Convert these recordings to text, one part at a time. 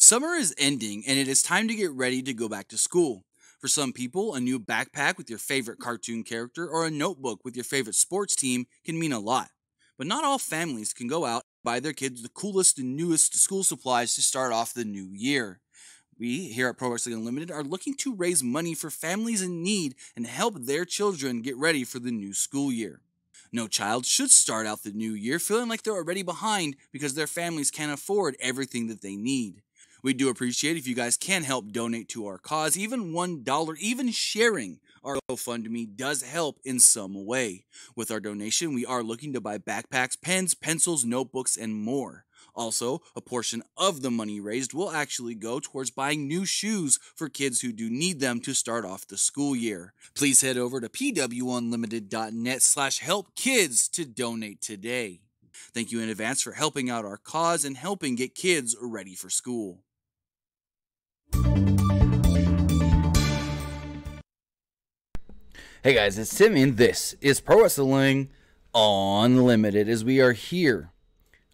Summer is ending, and it is time to get ready to go back to school. For some people, a new backpack with your favorite cartoon character or a notebook with your favorite sports team can mean a lot. But not all families can go out and buy their kids the coolest and newest school supplies to start off the new year. We, here at Pro Wrestling Unlimited, are looking to raise money for families in need and help their children get ready for the new school year. No child should start out the new year feeling like they're already behind because their families can't afford everything that they need. We do appreciate if you guys can help donate to our cause. Even $1, even sharing our GoFundMe does help in some way. With our donation, we are looking to buy backpacks, pens, pencils, notebooks, and more. Also, a portion of the money raised will actually go towards buying new shoes for kids who do need them to start off the school year. Please head over to pwunlimited.net/helpkids to donate today. Thank you in advance for helping out our cause and helping get kids ready for school. Hey guys, it's Timmy, and this is Pro Wrestling Unlimited, as we are here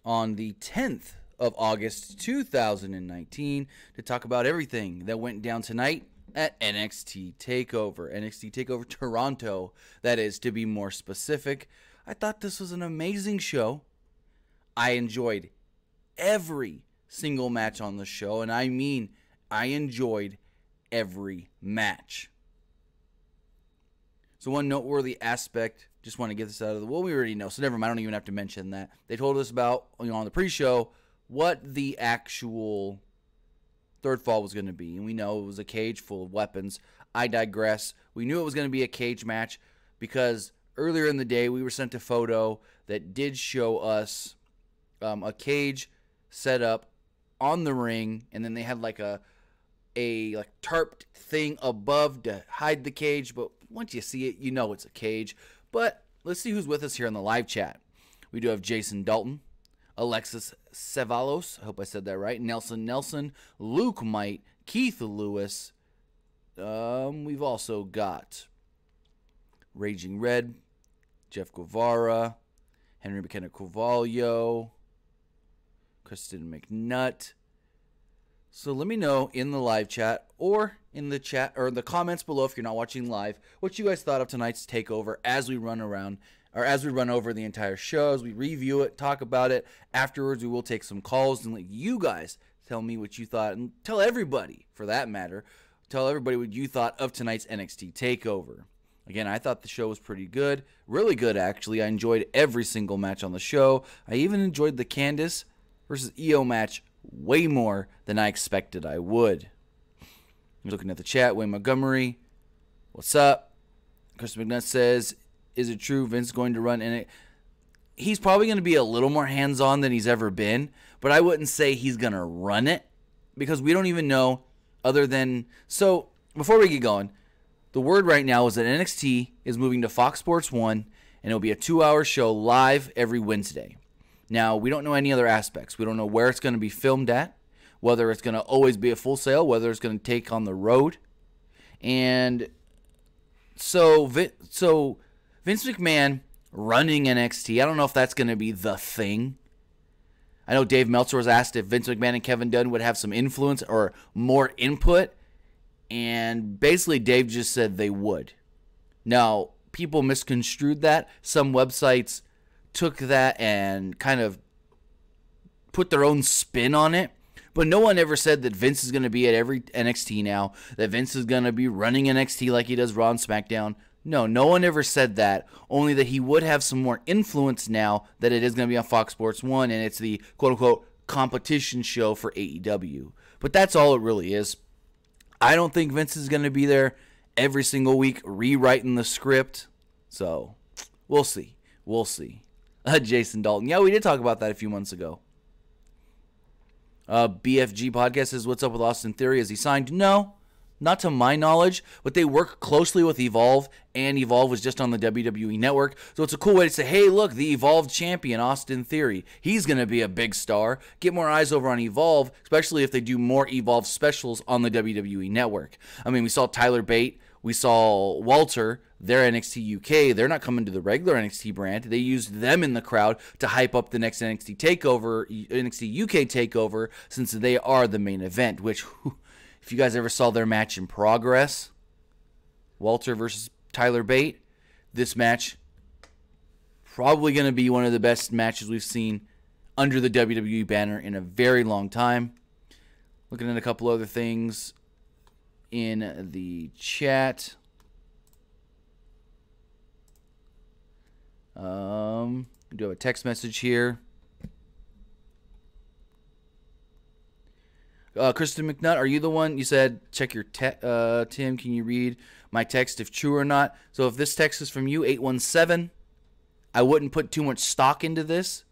on the 10th of August 2019 to talk about everything that went down tonight at NXT TakeOver Toronto, that is, to be more specific. I thought this was an amazing show. I enjoyed every single match on the show, and I mean I enjoyed every match. So one noteworthy aspect, just want to get this out of the way. Well, we already know, so never mind. I don't even have to mention that. They told us about, on the pre-show, what the actual third fall was going to be. And we know it was a cage full of weapons. I digress. We knew it was going to be a cage match because earlier in the day we were sent a photo that did show us a cage set up on the ring, and then they had like a tarp thing above to hide the cage, but once you see it, you know it's a cage. But let's see who's with us here on the live chat. We do have Jason Dalton, Alexis Cevallos, I hope I said that right, Nelson, Luke Might, Keith Lewis. We've also got Raging Red, Jeff Guevara, Henry McKenna Carvalho, Kristen McNutt. So let me know in the live chat or in the chat or the comments below if you're not watching live what you guys thought of tonight's takeover as we run around or as we run over the entire show, as we review it, talk about it. Afterwards, we will take some calls and let you guys tell me what you thought, and tell everybody, for that matter, tell everybody what you thought of tonight's NXT takeover. Again, I thought the show was pretty good, really good actually. I enjoyed every single match on the show. I even enjoyed the Candice versus Io match way more than I expected I would. I'm looking at the chat. Wayne Montgomery, what's up? Chris McNutt says, is it true Vince going to run in it? He's probably going to be a little more hands-on than he's ever been, but I wouldn't say he's going to run it because we don't even know other than... So, before we get going, the word right now is that NXT is moving to Fox Sports 1, and it'll be a 2-hour show live every Wednesday. Now, we don't know any other aspects. We don't know where it's going to be filmed at, whether it's going to always be a Full Sail, whether it's going to take on the road. And so Vince McMahon running NXT, I don't know if that's going to be the thing. I know Dave Meltzer was asked if Vince McMahon and Kevin Dunn would have some influence or more input, and basically Dave just said they would. Now, people misconstrued that. Some websites took that and kind of put their own spin on it. But no one ever said that Vince is going to be at every NXT now, that Vince is going to be running NXT like he does Raw and SmackDown. No one ever said that, only that he would have some more influence now that it is going to be on Fox Sports 1 and it's the quote-unquote competition show for AEW. But that's all it really is. I don't think Vince is going to be there every single week rewriting the script. So, we'll see. Jason Dalton. Yeah, we did talk about that a few months ago. BFG Podcast says, what's up with Austin Theory? Is he signed? No, not to my knowledge, but they work closely with Evolve, and Evolve was just on the WWE Network. So it's a cool way to say, hey, look, the Evolve champion, Austin Theory. He's going to be a big star. Get more eyes over on Evolve, especially if they do more Evolve specials on the WWE Network. I mean, we saw Tyler Bate We saw Walter, their NXT UK. They're not coming to the regular NXT brand. They used them in the crowd to hype up the next NXT UK takeover, since they are the main event. Which, if you guys ever saw their match in Progress, Walter versus Tyler Bate, this match probably going to be one of the best matches we've seen under the WWE banner in a very long time. Looking at a couple other things in the chat. We do have a text message here. Kristen McNutt, are you the one? You said, check your Tim, can you read my text if true or not? So if this text is from you, 817, I wouldn't put too much stock into this,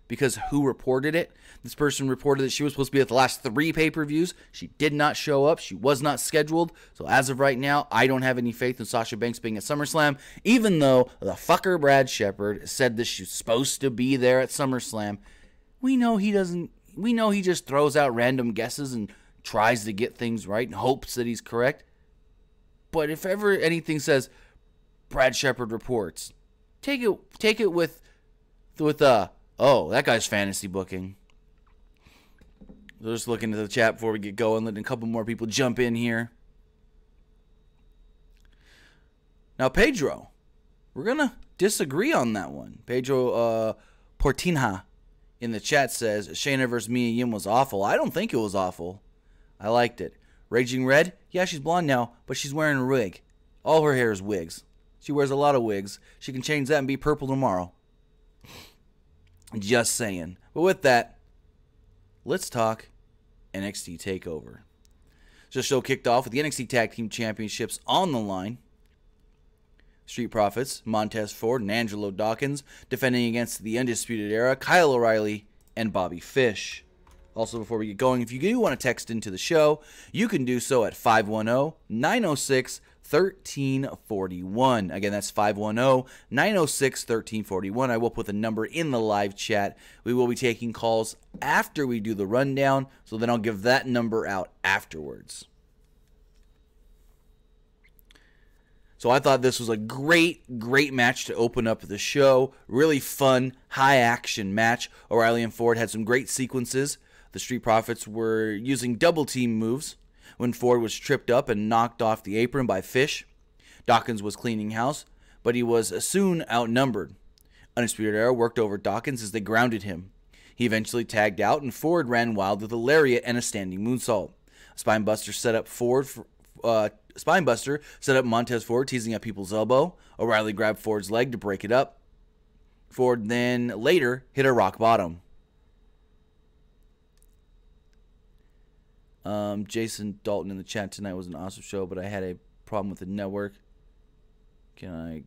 because who reported it? This person reported that she was supposed to be at the last 3 pay-per-views. She did not show up. She was not scheduled. So as of right now, I don't have any faith in Sasha Banks being at SummerSlam, even though the fucker Brad Shepard said that she's supposed to be there at SummerSlam. We know he doesn't. We know he just throws out random guesses and tries to get things right and hopes that he's correct. But if ever anything says Brad Shepard reports, take it with oh, that guy's fantasy booking. So just looking at the chat before we get going, letting a couple more people jump in here. Now, Pedro, we're going to disagree on that one. Pedro Portinha in the chat says, Shayna versus Mia Yim was awful. I don't think it was awful. I liked it. Raging Red, yeah, she's blonde now, but she's wearing a wig. All her hair is wigs. She wears a lot of wigs. She can change that and be purple tomorrow. Just saying. But with that, let's talk NXT TakeOver. So the show kicked off with the NXT Tag Team Championships on the line. Street Profits, Montez Ford and Angelo Dawkins defending against the Undisputed Era, Kyle O'Reilly, and Bobby Fish. Also, before we get going, if you do want to text into the show, you can do so at 510-906-1341. Again, that's 510-906-1341. I will put the number in the live chat. We will be taking calls after we do the rundown, so then I'll give that number out afterwards. So I thought this was a great match to open up the show. Really fun, high-action match. O'Reilly and Ford had some great sequences. The Street Profits were using double-team moves when Ford was tripped up and knocked off the apron by Fish. Dawkins was cleaning house, but he was soon outnumbered. Undisputed Era worked over Dawkins as they grounded him. He eventually tagged out, and Ford ran wild with a lariat and a standing moonsault. Spinebuster set up Montez Ford, teasing at people's elbow. O'Reilly grabbed Ford's leg to break it up. Ford then later hit a rock bottom. Jason Dalton in the chat tonight was an awesome show, but I had a problem with the network. Can I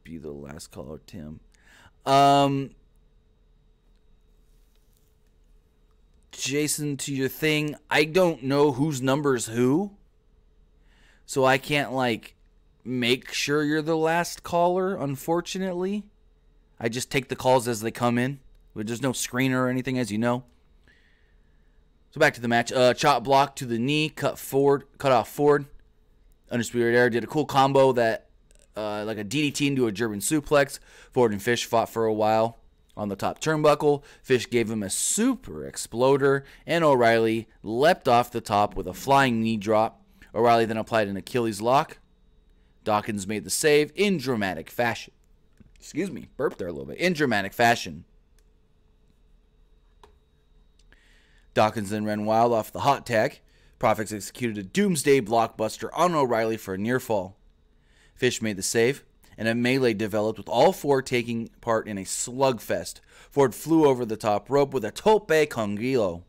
be the last caller, Tim? Jason, to your thing, I don't know whose number's who, so I can't, make sure you're the last caller, unfortunately. I just take the calls as they come in. There's no screener or anything, as you know. So back to the match. Chop block to the knee, cut off Ford. Undisputed Era did a cool combo that, like a DDT into a German suplex. Ford and Fish fought for a while on the top turnbuckle. Fish gave him a super exploder, and O'Reilly leapt off the top with a flying knee drop. O'Reilly then applied an Achilles lock. Dawkins made the save in dramatic fashion. Excuse me, burped there a little bit. In dramatic fashion. Dawkins then ran wild off the hot tag. Profits executed a doomsday blockbuster on O'Reilly for a near fall. Fish made the save, and a melee developed with all four taking part in a slugfest. Ford flew over the top rope with a tope con hilo.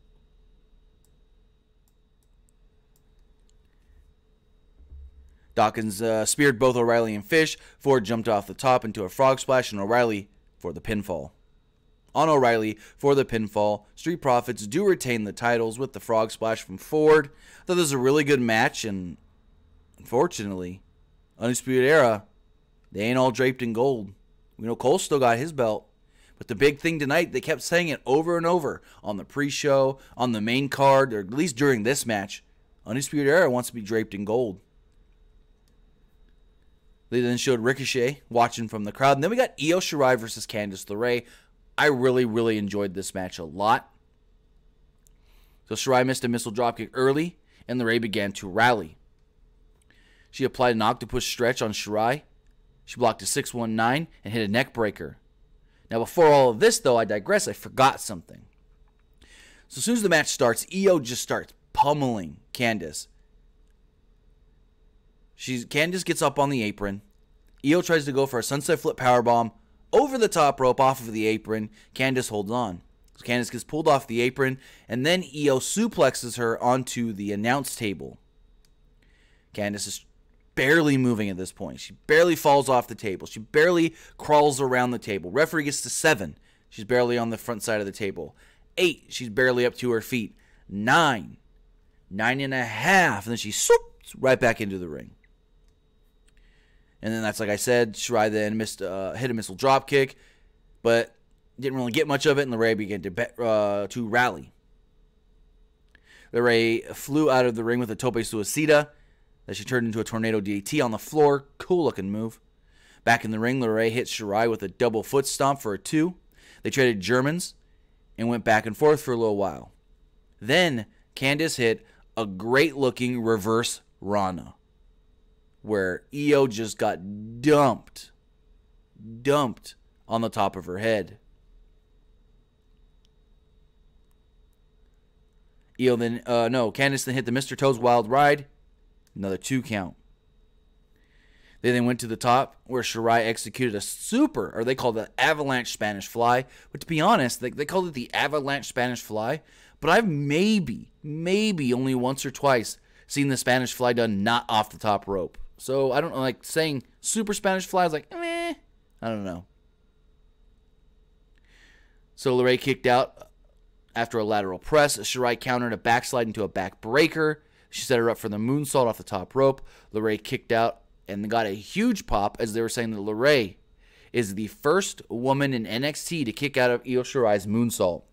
Dawkins speared both O'Reilly and Fish. Ford jumped off the top into a frog splash, and O'Reilly for the pinfall. On O'Reilly for the pinfall, Street Profits do retain the titles with the frog splash from Ford. I thought this was a really good match, and unfortunately, Undisputed Era, they ain't all draped in gold. We know Cole still got his belt. But the big thing tonight, they kept saying it over and over on the pre-show, on the main card, or at least during this match. Undisputed Era wants to be draped in gold. They then showed Ricochet watching from the crowd. And then we got Io Shirai versus Candice LeRae. I really, really enjoyed this match a lot. So Shirai missed a missile dropkick early, and LeRae began to rally. She applied an octopus stretch on Shirai. She blocked a 619 and hit a neck breaker. Now, before all of this, though, I digress. I forgot something. So as soon as the match starts, Io just starts pummeling Candice. Candice gets up on the apron. Io tries to go for a sunset flip powerbomb over the top rope off of the apron. Candice holds on. So Candice gets pulled off the apron, and then Io suplexes her onto the announce table. Candice is barely moving at this point. She barely falls off the table. She barely crawls around the table. Referee gets to 7. She's barely on the front side of the table. 8. She's barely up to her feet. 9. 9.5. And then she swoops right back into the ring. And then that's like I said. Shirai then hit a missile drop kick, but didn't really get much of it. And LeRae began to rally. LeRae flew out of the ring with a tope suicida that she turned into a tornado DDT on the floor. Cool looking move. Back in the ring, LeRae hit Shirai with a double foot stomp for a 2. They traded Germans and went back and forth for a little while. Then Candice hit a great looking reverse Rana, where Io just got dumped on the top of her head. Candice then hit the Mr. Toad's Wild Ride. Another 2 count. They then went to the top where Shirai executed a super, or they called it the Avalanche Spanish Fly. But to be honest, they called it the Avalanche Spanish Fly. But I've maybe only once or twice seen the Spanish Fly done not off the top rope. So I don't know, like saying super Spanish Fly is like, meh. I don't know. So LeRae kicked out after a lateral press. Shirai countered a backslide into a back breaker. She set her up for the moonsault off the top rope. LeRae kicked out and got a huge pop as they were saying that LeRae is the first woman in NXT to kick out of Io Shirai's moonsault.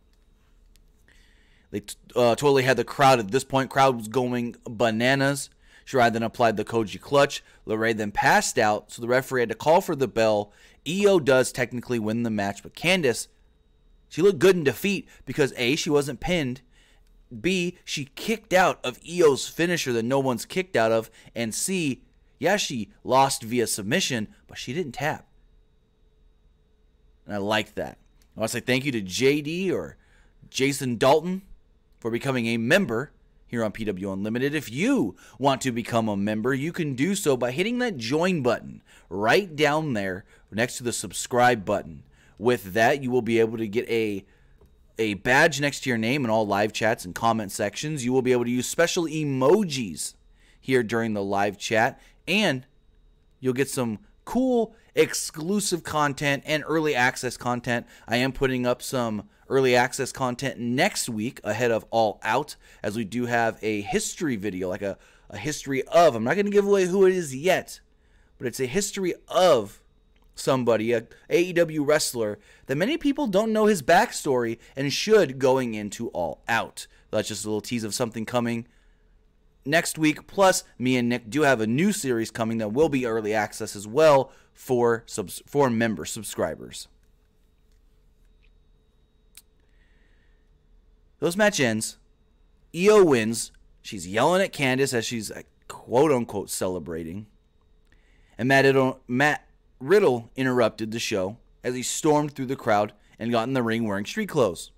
They totally had the crowd at this point. Crowd was going bananas. Shirai then applied the Koji clutch. LeRae then passed out, so the referee had to call for the bell. Io does technically win the match, but Candice, she looked good in defeat because A, she wasn't pinned. B, she kicked out of Io's finisher that no one's kicked out of. And C, yeah, she lost via submission, but she didn't tap. And I like that. I want to say thank you to JD or Jason Dalton for becoming a member here on PWUnlimited. If you want to become a member, you can do so by hitting that join button right down there next to the subscribe button. With that, you will be able to get a badge next to your name in all live chats and comment sections. You will be able to use special emojis here during the live chat, and you'll get some cool exclusive content and early access content. I am putting up some early access content next week ahead of All Out, as we do have a history video, like a history of, I'm not going to give away who it is yet, but it's a history of somebody, a AEW wrestler that many people don't know his backstory and should going into All Out. That's just a little tease of something coming next week. Plus, me and Nick do have a new series coming that will be early access as well for member subscribers. Those match ends. Io wins. She's yelling at Candice as she's quote-unquote celebrating. And Matt Riddle interrupted the show as he stormed through the crowd and got in the ring wearing street clothes.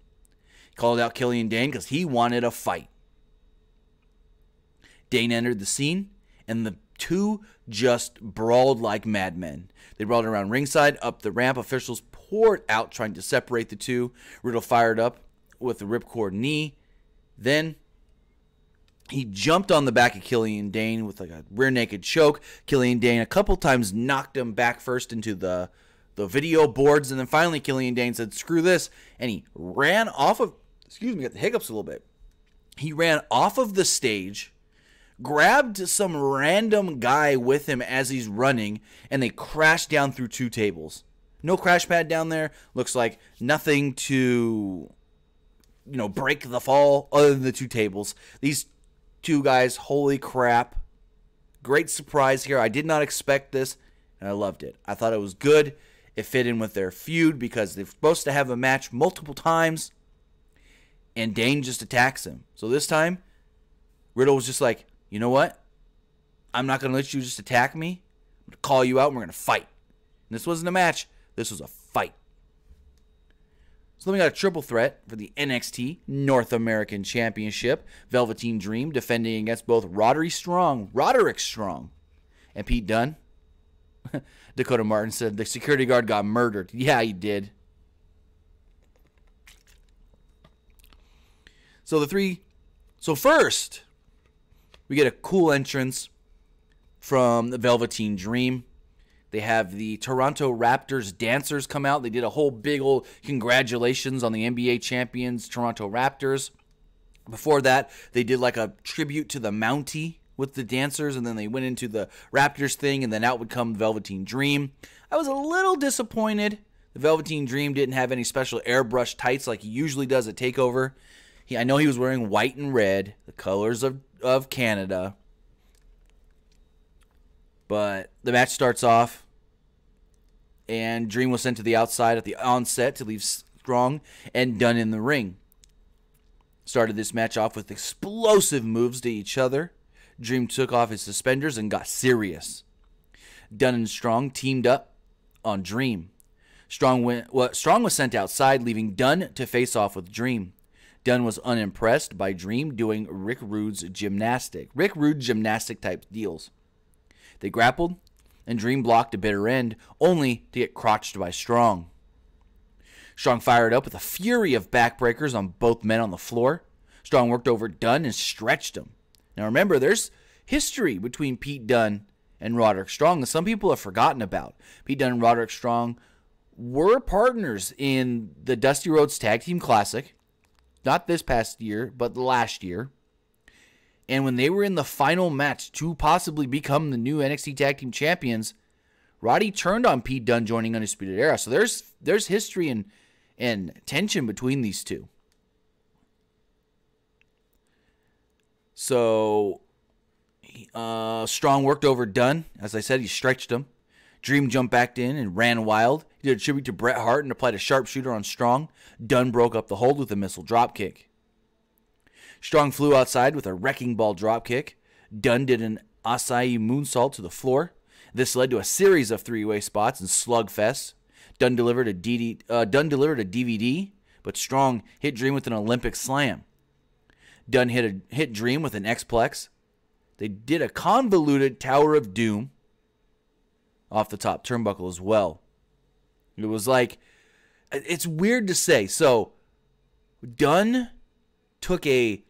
He called out Killian Dain because he wanted a fight. Dain entered the scene, and the two just brawled like madmen. They brawled around ringside, up the ramp. Officials poured out trying to separate the two. Riddle fired up with a ripcord knee. Then he jumped on the back of Killian Dain with like a rear naked choke. Killian Dain a couple times knocked him back first into the video boards, and then finally Killian Dain said, screw this, and he ran off of, got the hiccups a little bit. He ran off of the stage, grabbed some random guy with him as he's running, and they crashed down through 2 tables. No crash pad down there. Looks like nothing to, break the fall other than the 2 tables. These 2 guys, holy crap. Great surprise here. I did not expect this and I loved it. I thought it was good. It fit in with their feud because they're supposed to have a match multiple times, and Dain just attacks him. So this time, Riddle was just like, you know what? I'm not going to let you just attack me. I'm going to call you out, and we're going to fight. And this wasn't a match. This was a fight. So then we got a triple threat for the NXT North American Championship. Velveteen Dream defending against both Roderick Strong, and Pete Dunne. Dakota Martin said the security guard got murdered. Yeah, he did. So first, we get a cool entrance from the Velveteen Dream. They have the Toronto Raptors dancers come out. They did a whole big old congratulations on the NBA champions, Toronto Raptors. Before that, they did like a tribute to the Mountie with the dancers, and then they went into the Raptors thing, and then out would come Velveteen Dream. I was a little disappointed. The Velveteen Dream didn't have any special airbrush tights like he usually does at TakeOver. I know he was wearing white and red, the colors of Canada. But the match starts off, and Dream was sent to the outside at the onset to leave Strong and Dunne in the ring. Started this match off with explosive moves to each other. Dream took off his suspenders and got serious. Dunne and Strong teamed up on Dream. Strong was sent outside, leaving Dunne to face off with Dream. Dunne was unimpressed by Dream doing Rick Rude's gymnastic type deals. They grappled, and Dream blocked a bitter end, only to get crotched by Strong. Strong fired up with a fury of backbreakers on both men on the floor. Strong worked over Dunne and stretched him. Now remember, there's history between Pete Dunne and Roderick Strong that some people have forgotten about. Pete Dunne and Roderick Strong were partners in the Dusty Rhodes Tag Team Classic. Not this past year, but last year. And when they were in the final match to possibly become the new NXT Tag Team Champions, Roddy turned on Pete Dunne joining Undisputed Era. So there's history and tension between these two. So Strong worked over Dunne. As I said, he stretched him. Dream jumped back in and ran wild. He did a tribute to Bret Hart and applied a sharpshooter on Strong. Dunne broke up the hold with a missile dropkick. Strong flew outside with a wrecking ball dropkick. Dunne did an acai moonsault to the floor. This led to a series of three-way spots and slugfests. Dunne delivered a DVD, but Strong hit Dream with an Olympic slam. Dunne hit Dream with an X-Plex. They did a convoluted Tower of Doom off the top turnbuckle as well. It was like, it's weird to say. So, Dunne took a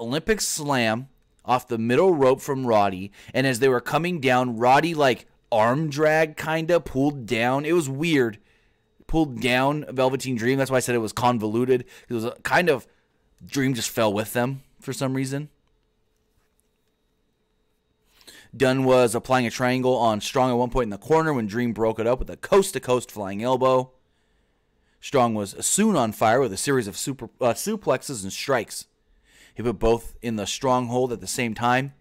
Olympic slam off the middle rope from Roddy, and as they were coming down, Roddy like arm drag kinda pulled down. It was weird. Pulled down Velveteen Dream. That's why I said it was convoluted. It was kind of Dream just fell with them for some reason. Dunne was applying a triangle on Strong at one point in the corner when Dream broke it up with a coast-to-coast flying elbow. Strong was soon on fire with a series of suplexes and strikes. He put both in the stronghold at the same time.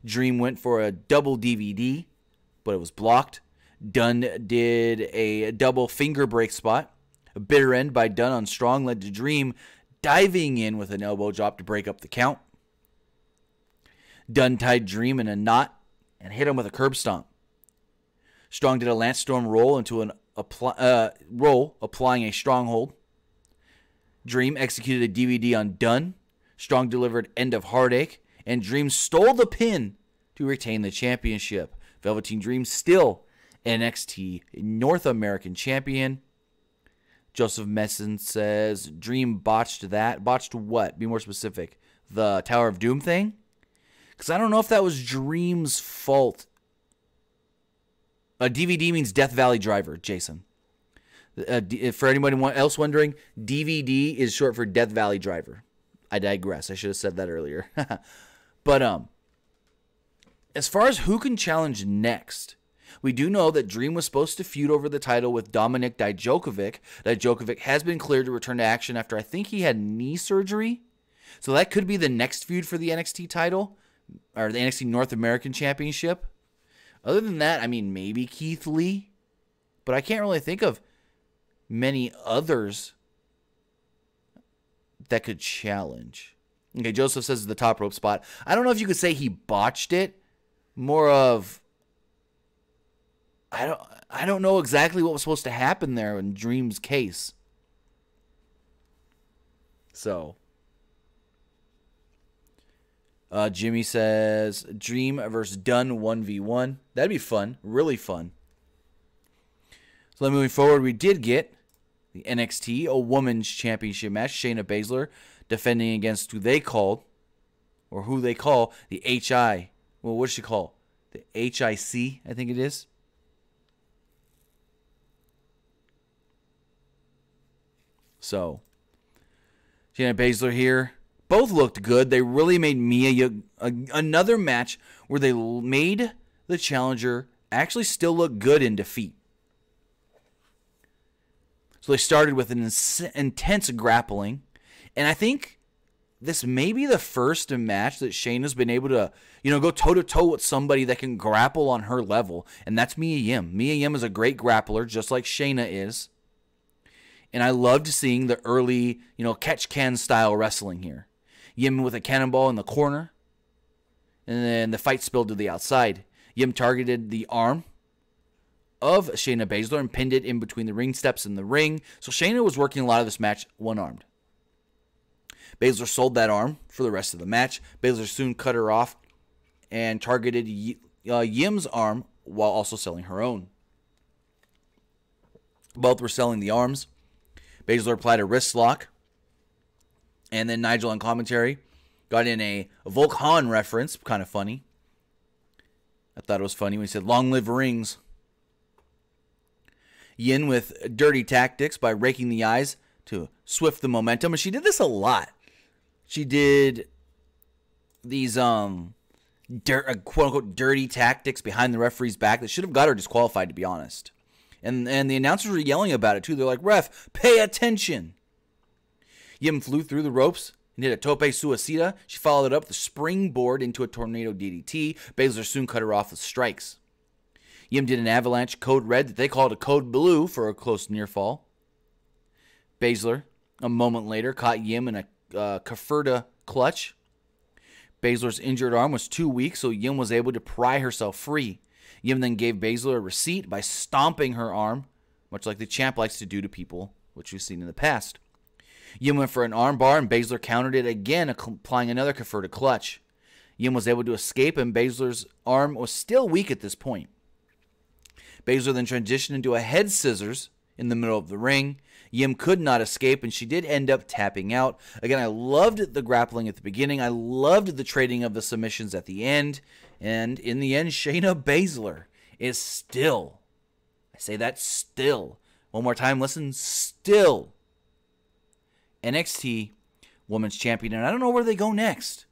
Dream went for a double DVD, but it was blocked. Dunne did a double finger break spot. A bitter end by Dunne on Strong led to Dream diving in with an elbow drop to break up the count. Dunne tied Dream in a knot and hit him with a curb stomp. Strong did a Lance Storm roll into an applying a stronghold. Dream executed a DVD on Dunne. Strong delivered End of Heartache, and Dream stole the pin to retain the championship. Velveteen Dream still NXT North American Champion. Joseph Messon says Dream botched that. Botched what? Be more specific. The Tower of Doom thing? Because I don't know if that was Dream's fault. A DVD means Death Valley Driver, Jason. For anybody else wondering, DVD is short for Death Valley Driver. I digress. I should have said that earlier. But as far as who can challenge next, we do know that Dream was supposed to feud over the title with Dominik Dijakovic. Dijakovic has been cleared to return to action after I think he had knee surgery. So that could be the next feud for the NXT title, or the NXT North American Championship. Other than that, I mean, maybe Keith Lee, but I can't really think of many others that could challenge. Okay, Joseph says the top rope spot. I don't know if you could say he botched it. More of, I don't know exactly what was supposed to happen there in Dream's case. So, Jimmy says Dream versus Dunn 1v1. That'd be fun. Really fun. So then moving forward, we did get the NXT, a women's championship match. Shayna Baszler defending against who they call the HI. Well, what's she call? The HIC, I think it is. So, Shayna Baszler here. Both looked good. They really made Mia another match where they made the challenger actually still look good in defeat. So they started with an intense grappling. And I think this may be the first match that Shayna's been able to, go toe-to-toe with somebody that can grapple on her level. And that's Mia Yim. Mia Yim is a great grappler, just like Shayna is. And I loved seeing the early, catch-can style wrestling here. Yim with a cannonball in the corner. And then the fight spilled to the outside. Yim targeted the arm of Shayna Baszler and pinned it in between the ring steps and the ring. So Shayna was working a lot of this match one-armed. Baszler sold that arm for the rest of the match. Baszler soon cut her off and targeted Yim's arm while also selling her own. Both were selling the arms. Baszler applied a wrist lock. And then Nigel on commentary got in a Volk Hahn reference. Kind of funny. I thought it was funny when he said, "Long live rings." Yin with dirty tactics by raking the eyes to swift the momentum. And she did this a lot. She did these quote-unquote dirty tactics behind the referee's back that should have got her disqualified, to be honest. And the announcers were yelling about it, too. They're like, "Ref, pay attention." Yim flew through the ropes and hit a tope suicida. She followed it up with a springboard into a tornado DDT. Baszler soon cut her off with strikes. Yim did an avalanche code red that they called a code blue for a close near fall. Baszler, a moment later, caught Yim in a Kafirda clutch. Baszler's injured arm was too weak, so Yim was able to pry herself free. Yim then gave Baszler a receipt by stomping her arm, much like the champ likes to do to people, which we've seen in the past. Yim went for an arm bar, and Baszler countered it again, applying another Kafirda clutch. Yim was able to escape, and Baszler's arm was still weak at this point. Baszler then transitioned into a head scissors in the middle of the ring. Yim could not escape, and she did end up tapping out. Again, I loved the grappling at the beginning. I loved the trading of the submissions at the end. And in the end, Shayna Baszler is still, I say that still, one more time, listen, still NXT Women's Champion. And I don't know where they go next.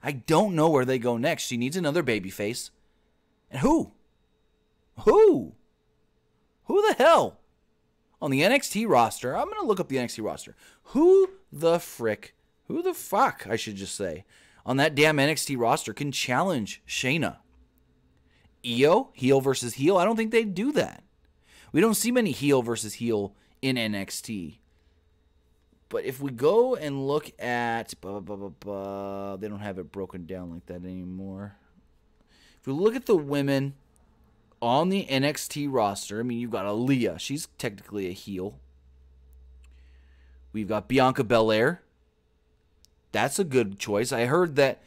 I don't know where they go next. She needs another babyface. And who? Who the hell on the NXT roster? I'm going to look up the NXT roster. Who the fuck, I should just say, on that damn NXT roster can challenge Shayna? Io? Heel versus heel? I don't think they'd do that. We don't see many heel versus heel in NXT. But if we go and look at... they don't have it broken down like that anymore. If we look at the women on the NXT roster, I mean, you've got Aaliyah. She's technically a heel. We've got Bianca Belair. That's a good choice. I heard that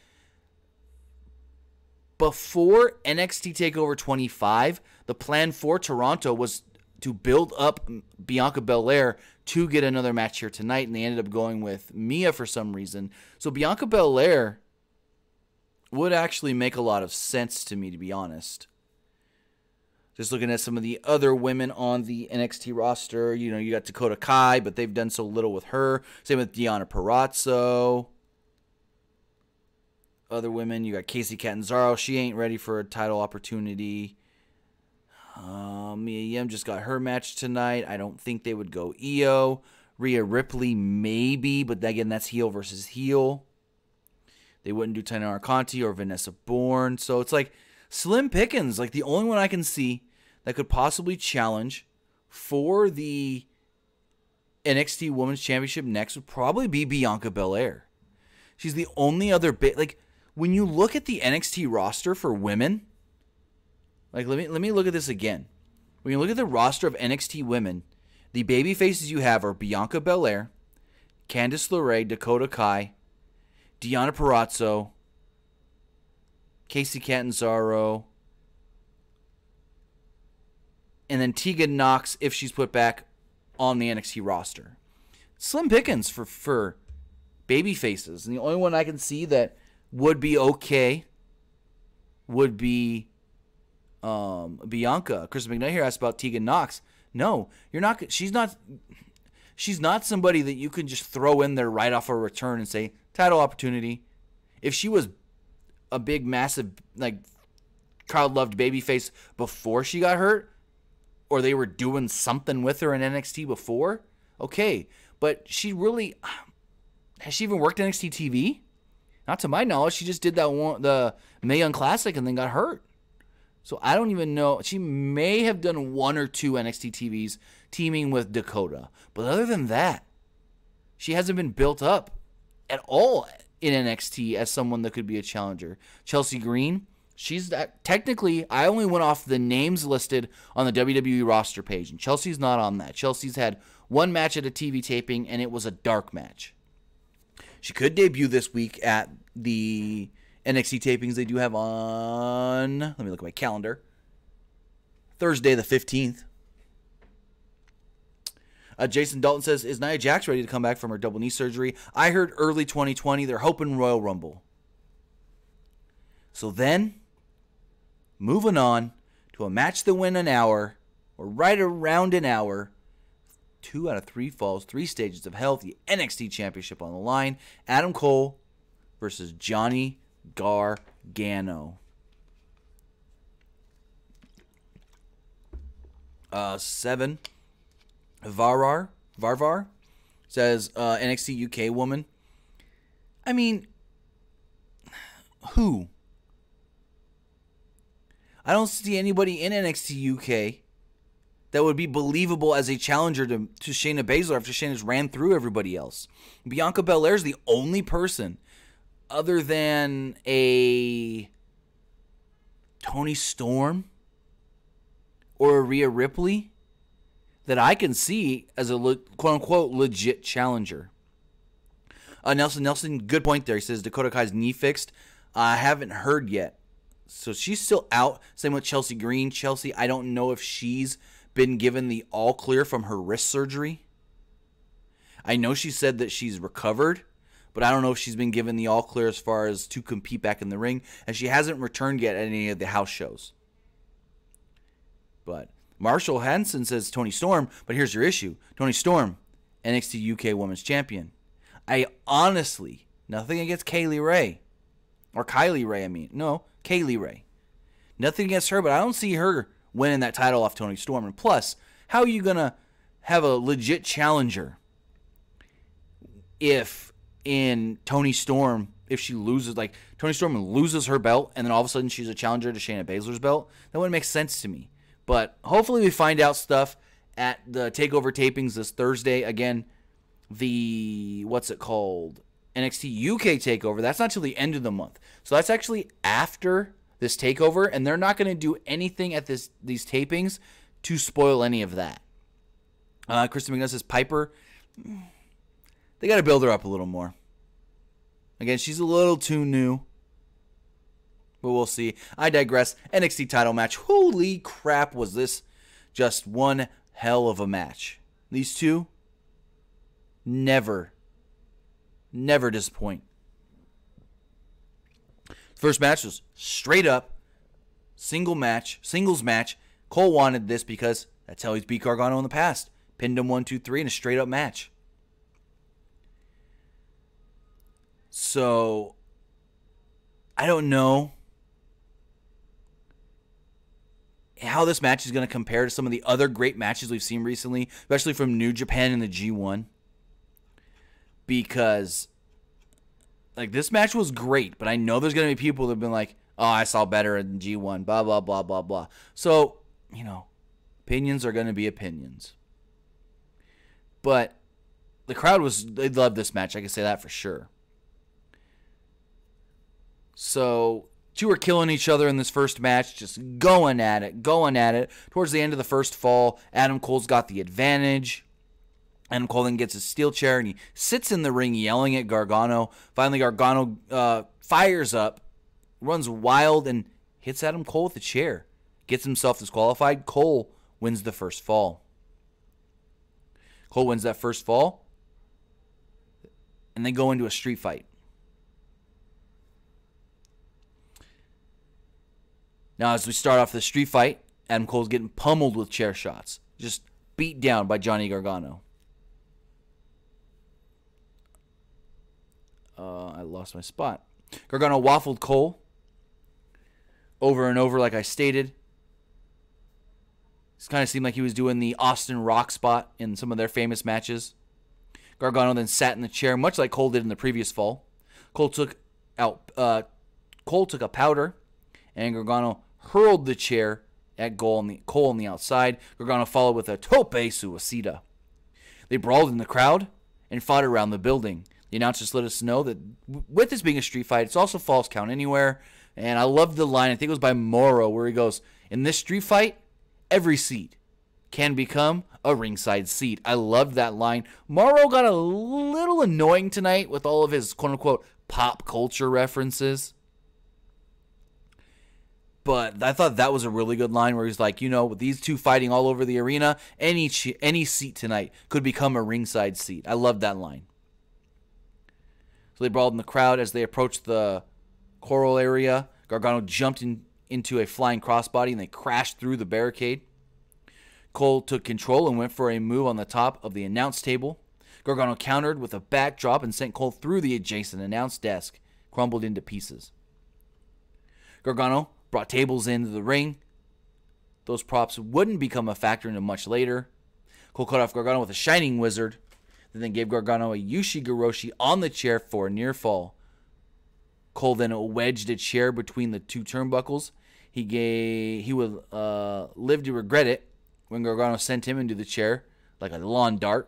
before NXT TakeOver 25, the plan for Toronto was to build up Bianca Belair to get another match here tonight, and they ended up going with Mia for some reason. So Bianca Belair would actually make a lot of sense to me, to be honest. Just looking at some of the other women on the NXT roster, you got Dakota Kai, but they've done so little with her. Same with Deonna Purrazzo. Other women, you got Kacy Catanzaro. She ain't ready for a title opportunity. Mia Yim just got her match tonight. I don't think they would go Io. Rhea Ripley, maybe, but again, that's heel versus heel. They wouldn't do Tainara Conti or Vanessa Bourne. So it's like Slim pickings, like the only one I can see that could possibly challenge for the NXT Women's Championship next would probably be Bianca Belair. She's the only other like when you look at the NXT roster for women, like let me look at this again. When you look at the roster of NXT women, the baby faces you have are Bianca Belair, Candice LeRae, Dakota Kai, Deonna Purrazzo, Kacy Catanzaro, and then Tegan Nox if she's put back on the NXT roster. Slim pickings for baby faces. And the only one I can see that would be okay would be Bianca. Chris McKnight here asked about Tegan Nox. No, you're not. She's not somebody that you can just throw in there right off a return and say title opportunity. If she was a big, massive, like crowd loved babyface before she got hurt, or they were doing something with her in NXT before, okay. But she really has she even worked NXT TV? Not to my knowledge. She just did that one, the Mae Young Classic, and then got hurt. So I don't even know. She may have done 1 or 2 NXT TVs teaming with Dakota. But other than that, she hasn't been built up at all in NXT as someone that could be a challenger. Chelsea Green, she's technically, I only went off the names listed on the WWE roster page, and Chelsea's not on that. Chelsea's had 1 match at a TV taping, and it was a dark match. She could debut this week at the NXT tapings they do have on, let me look at my calendar, Thursday the 15th. Jason Dalton says, is Nia Jax ready to come back from her double knee surgery? I heard early 2020. They're hoping Royal Rumble. So then, moving on to a match that went an hour, or right around an hour, 2 out of 3 falls, 3 stages of hell, the NXT Championship on the line. Adam Cole versus Johnny Gargano. 7. Varvar says NXT UK woman. I mean, who? I don't see anybody in NXT UK that would be believable as a challenger to Shayna Baszler after Shayna's ran through everybody else. Bianca Belair is the only person other than a Toni Storm or a Rhea Ripley that I can see as a quote-unquote legit challenger. Nelson, good point there. He says Dakota Kai's knee fixed. I haven't heard yet. So she's still out. Same with Chelsea Green. Chelsea, I don't know if she's been given the all clear from her wrist surgery. I know she said that she's recovered, but I don't know if she's been given the all clear as far as to compete back in the ring, and she hasn't returned yet at any of the house shows. But Marshall Hansen says Toni Storm, but here's your issue. Toni Storm, NXT UK Women's Champion. I honestly, nothing against Kylie Ray. No, Kaylee Ray. Nothing against her, but I don't see her winning that title off Toni Storm. And plus, how are you going to have a legit challenger if in Toni Storm, if she loses, like Toni Storm loses her belt and then all of a sudden she's a challenger to Shayna Baszler's belt? That wouldn't make sense to me. But hopefully we find out stuff at the TakeOver tapings this Thursday. Again, the, NXT UK TakeOver. That's not till the end of the month. So that's actually after this TakeOver, and they're not going to do anything at these tapings to spoil any of that. Kristen McNutt says Piper, they got to build her up a little more. Again, she's a little too new, but we'll see. I digress. NXT title match. Holy crap, was this just one hell of a match. These two never disappoint. First match was straight up singles match. Cole wanted this because that's how he's beat Gargano in the past. Pinned him 1, 2, 3 in a straight up match. So I don't know how this match is going to compare to some of the other great matches we've seen recently, especially from New Japan and the G1. Because, like, this match was great, but I know there's going to be people that have been like, Oh, I saw better in G1, blah, blah, blah, blah, blah. So, opinions are going to be opinions. But the crowd they loved this match. I can say that for sure. So, two are killing each other in this first match, just going at it. Towards the end of the first fall, Adam Cole's got the advantage. Adam Cole then gets a steel chair, and he sits in the ring yelling at Gargano. Finally, Gargano fires up, runs wild, and hits Adam Cole with a chair. Gets himself disqualified. Cole wins the first fall. Cole wins that first fall, and they go into a street fight. Now, as we start off the street fight, Adam Cole's getting pummeled with chair shots. Just beat down by Johnny Gargano. I lost my spot. Gargano waffled Cole over and over, like I stated. It kind of seemed like he was doing the Austin Rock spot in some of their famous matches. Gargano then sat in the chair, much like Cole did in the previous fall. Cole took a powder, and Gargano hurled the chair at Cole on the outside. Gargano followed with a tope suicida. They brawled in the crowd and fought around the building. The announcers let us know that with this being a street fight, it's also falls count anywhere. And I loved the line, I think it was by Morrow, where he goes, in this street fight, every seat can become a ringside seat. I loved that line. Morrow got a little annoying tonight with all of his quote-unquote pop culture references. But I thought that was a really good line where he's like, with these two fighting all over the arena, any seat tonight could become a ringside seat. I loved that line. So they brawled in the crowd as they approached the coral area. Gargano jumped into a flying crossbody and they crashed through the barricade. Cole took control and went for a move on the top of the announce table. Gargano countered with a backdrop and sent Cole through the adjacent announce desk, crumbled into pieces. Gargano brought tables into the ring. Those props wouldn't become a factor until much later. Cole cut off Gargano with a Shining Wizard, and then gave Gargano a Ushigoroshi on the chair for a near fall. Cole then wedged a chair between the two turnbuckles. He would live to regret it when Gargano sent him into the chair like a lawn dart.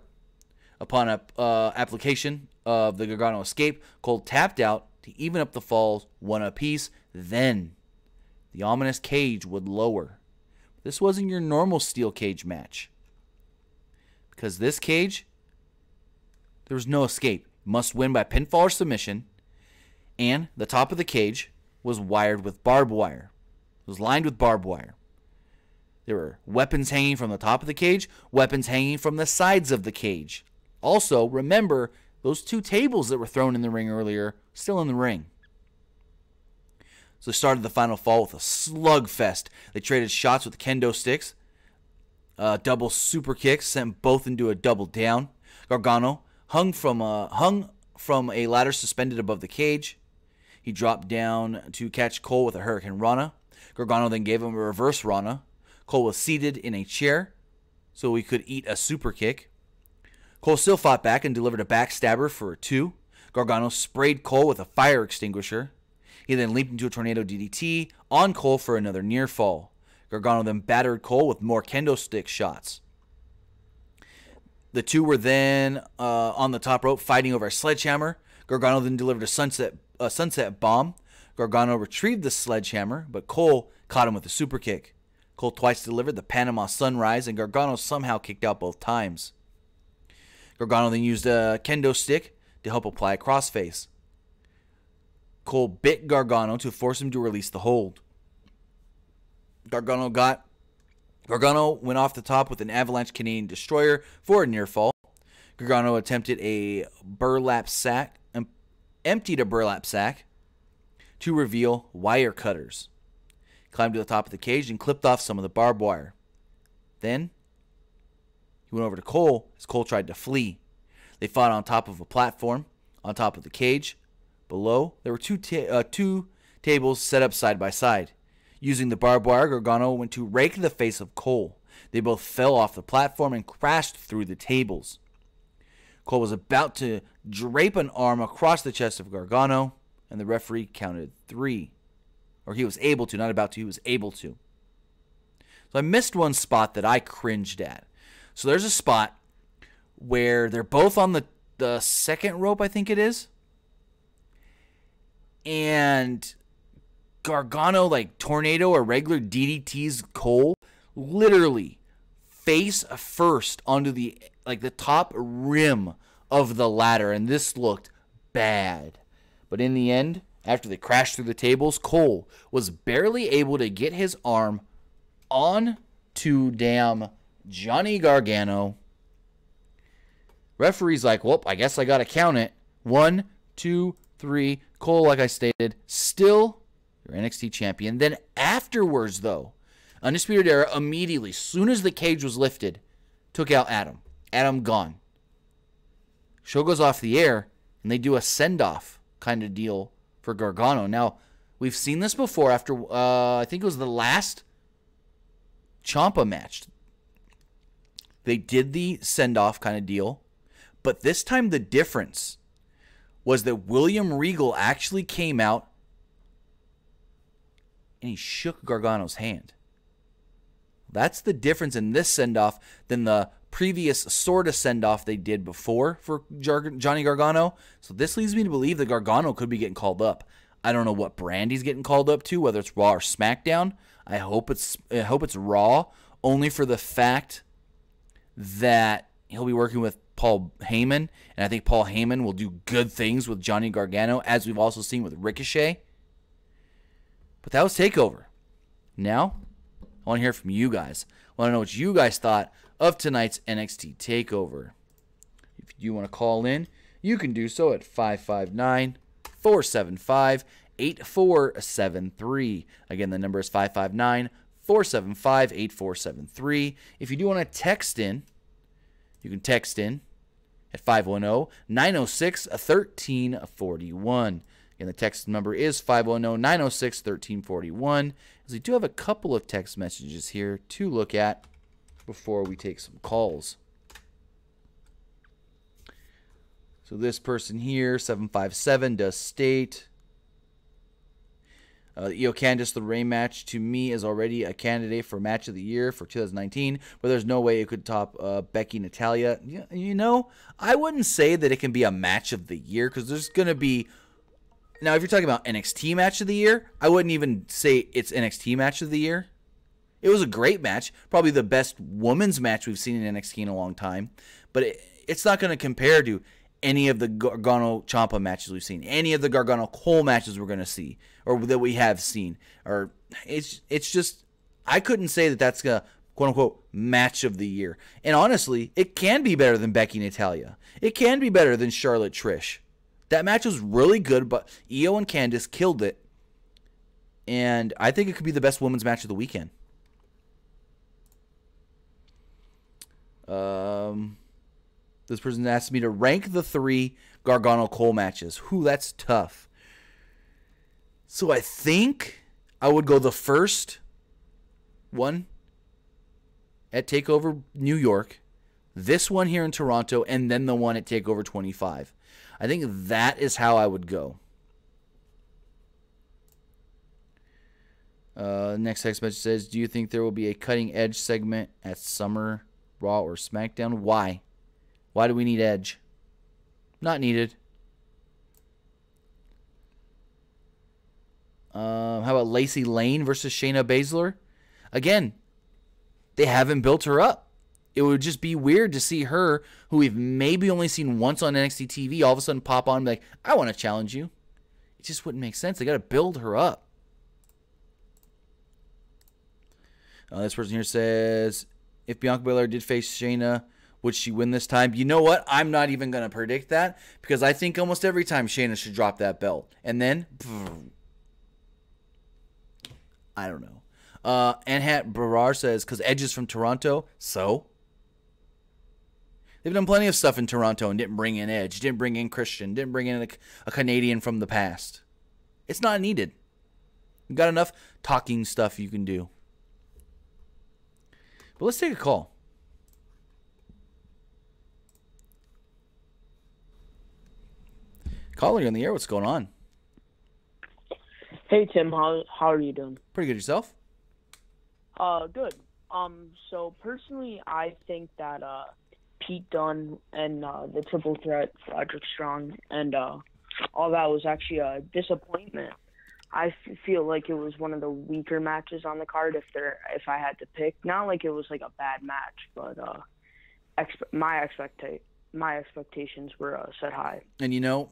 Upon application of the Gargano escape, Cole tapped out to even up the falls, one apiece. Then the ominous cage would lower. This wasn't your normal steel cage match, because this cage, there was no escape. Must win by pinfall or submission. And the top of the cage was wired with barbed wire. It was lined with barbed wire. There were weapons hanging from the top of the cage, weapons hanging from the sides of the cage. Also, remember, those two tables that were thrown in the ring earlier, still in the ring. So they started the final fall with a slugfest. They traded shots with kendo sticks. Double super kicks sent both into a double down. Gargano hung from a ladder suspended above the cage. He dropped down to catch Cole with a Hurricane Rana. Gargano then gave him a reverse Rana. Cole was seated in a chair so he could eat a super kick. Cole still fought back and delivered a backstabber for a 2. Gargano sprayed Cole with a fire extinguisher. He then leaped into a tornado DDT on Cole for another near fall. Gargano then battered Cole with more kendo stick shots. The two were then on the top rope fighting over a sledgehammer. Gargano then delivered a sunset bomb. Gargano retrieved the sledgehammer, but Cole caught him with a super kick. Cole twice delivered the Panama Sunrise, and Gargano somehow kicked out both times. Gargano then used a kendo stick to help apply a crossface. Cole bit Gargano to force him to release the hold. Gargano went off the top with an Avalanche Canadian Destroyer for a near fall. Gargano attempted a burlap sack, emptied a burlap sack to reveal wire cutters. Climbed to the top of the cage and clipped off some of the barbed wire. Then he went over to Cole as Cole tried to flee. They fought on top of a platform on top of the cage. Below, there were two tables set up side by side. Using the barbed wire, Gargano went to rake the face of Cole. They both fell off the platform and crashed through the tables. Cole was about to drape an arm across the chest of Gargano, and the referee counted 3. Or he was able to, not about to, he was able to. So I missed one spot that I cringed at. So there's a spot where they're both on the second rope, I think it is. And Gargano, like, tornado or regular DDT's Cole, literally face first onto the top rim of the ladder. And this looked bad. But in the end, after they crashed through the tables, Cole was barely able to get his arm on to damn Johnny Gargano. Referee's like, well, I guess I got to count it. 1, 2, 3. Cole, like I stated, still your NXT champion. Then afterwards, though, Undisputed Era immediately, soon as the cage was lifted, took out Adam. Adam gone. Show goes off the air, and they do a send-off kind of deal for Gargano. Now, we've seen this before after, I think it was the last Ciampa match. They did the send-off kind of deal, but this time the difference was that William Regal actually came out and he shook Gargano's hand. That's the difference in this send-off than the previous sort of send-off they did before for Johnny Gargano. So this leads me to believe that Gargano could be getting called up. I don't know what brand he's getting called up to, whether it's Raw or SmackDown. I hope it's Raw, only for the fact that he'll be working with Paul Heyman, and I think Paul Heyman will do good things with Johnny Gargano, as we've also seen with Ricochet. But that was TakeOver. Now, I want to hear from you guys. I want to know what you guys thought of tonight's NXT TakeOver. If you want to call in, you can do so at 559-475-8473. Again, the number is 559-475-8473. If you do want to text in, you can text in at 510-906-1341. Again, the text number is 510-906-1341. As we do have a couple of text messages here to look at before we take some calls. So this person here, 757, does state, the Candice LeRae match to me is already a candidate for match of the year for 2019, but there's no way it could top Becky Natalia. You know, I wouldn't say that it can be a match of the year because there's going to be... Now, if you're talking about NXT match of the year, I wouldn't even say it's NXT match of the year. It was a great match, probably the best women's match we've seen in NXT in a long time, but it's not going to compare to any of the Gargano-Ciampa matches we've seen, any of the Gargano-Cole matches we're going to see, or that we have seen. Or it's just, I couldn't say that that's a quote-unquote match of the year. And honestly, it can be better than Becky Natalia. It can be better than Charlotte Trish. That match was really good, but Io and Candice killed it. And I think it could be the best women's match of the weekend. This person asked me to rank the 3 Gargano-Cole matches. Whew, that's tough. So I think I would go the first one at TakeOver New York, this one here in Toronto, and then the one at TakeOver 25. I think that is how I would go. Next text message says, do you think there will be a cutting edge segment at Summer, Raw, or SmackDown? Why? Why do we need edge? Not needed. How about Lacey Lane versus Shayna Baszler? Again, they haven't built her up. It would just be weird to see her, who we've maybe only seen once on NXT TV, all of a sudden pop on and be like, I want to challenge you. It just wouldn't make sense. They got to build her up. This person here says, if Bianca Belair did face Shayna, would she win this time? You know what? I'm not even going to predict that because I think almost every time Shayna should drop that belt. And then, I don't know. Anhat Barar says, because Edge is from Toronto, so? They've done plenty of stuff in Toronto and didn't bring in Edge, didn't bring in Christian, didn't bring in a Canadian from the past. It's not needed. You've got enough talking stuff you can do. But let's take a call. Caller, you're on the air. What's going on? Hey Tim, how are you doing? Pretty good yourself? Good. So personally, I think that Pete Dunne and the triple threat, Roderick Strong, and all that was actually a disappointment. Feel like it was one of the weaker matches on the card if I had to pick. Not like it was like a bad match, but my expectations were set high. And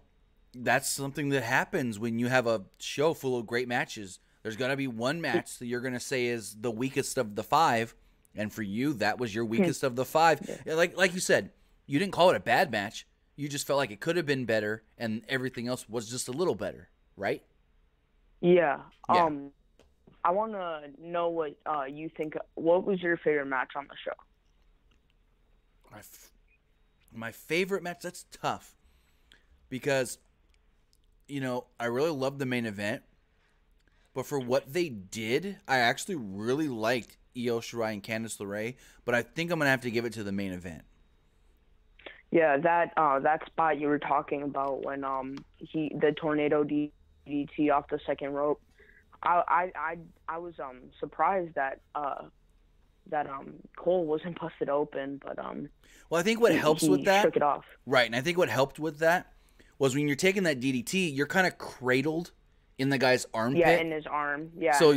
that's something that happens when you have a show full of great matches. There's going to be one match that you're going to say is the weakest of the five, and for you, that was your weakest of the five. Yeah. Like you said, you didn't call it a bad match. You just felt like it could have been better, and everything else was just a little better, right? Yeah. Yeah. I want to know what you think. What was your favorite match on the show? My favorite match, that's tough because, I really loved the main event, but for what they did, I actually really liked Io Shirai and Candice LeRae, but I think I'm going to have to give it to the main event. Yeah, that spot you were talking about when the tornado DDT off the second rope. I was surprised that Cole wasn't busted open, but Well, I think what helps with that, shook it off. right? And I think what helped with that was when you're taking that DDT, you're kind of cradled in the guy's armpit. Yeah, in his arm. Yeah. So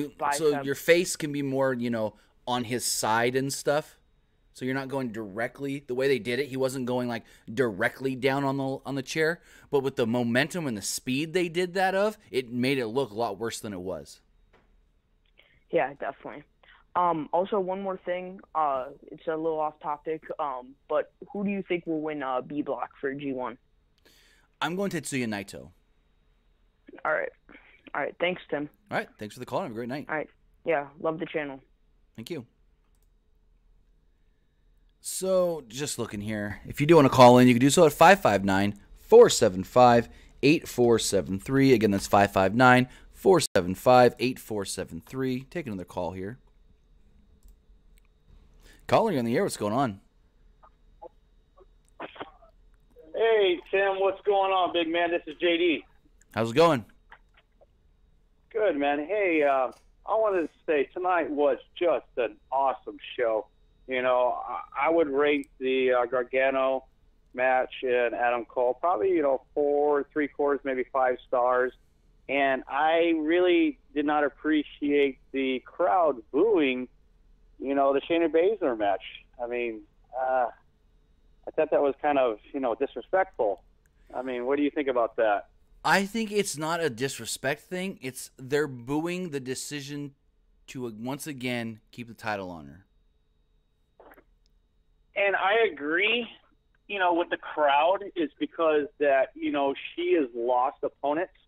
your face can be more, on his side and stuff. So you're not going directly the way they did it. He wasn't going like directly down on the chair, but with the momentum and the speed they did that of, it made it look a lot worse than it was. Yeah, definitely. Also, one more thing. It's a little off topic. But who do you think will win B block for G1? I'm going Tetsuya Naito. All right. Thanks, Tim. All right. Thanks for the call. Have a great night. All right. Yeah, love the channel. Thank you. So, just looking here. If you do want to call in, you can do so at 559-475-8473. Again, that's 559-475-8473. Take another call here. Caller, you're on the air. What's going on? Hey, Tim, what's going on, big man? This is JD. How's it going? Good, man. Hey, I wanted to say tonight was just an awesome show. I would rate the Gargano match and Adam Cole probably, 4 3/4, maybe 5 stars. And I really did not appreciate the crowd booing, the Shayna Baszler match. I mean, I thought that was kind of, disrespectful. I mean, what do you think about that? I think it's not a disrespect thing. It's they're booing the decision to once again keep the title on her. And I agree, with the crowd is because that, she has lost opponents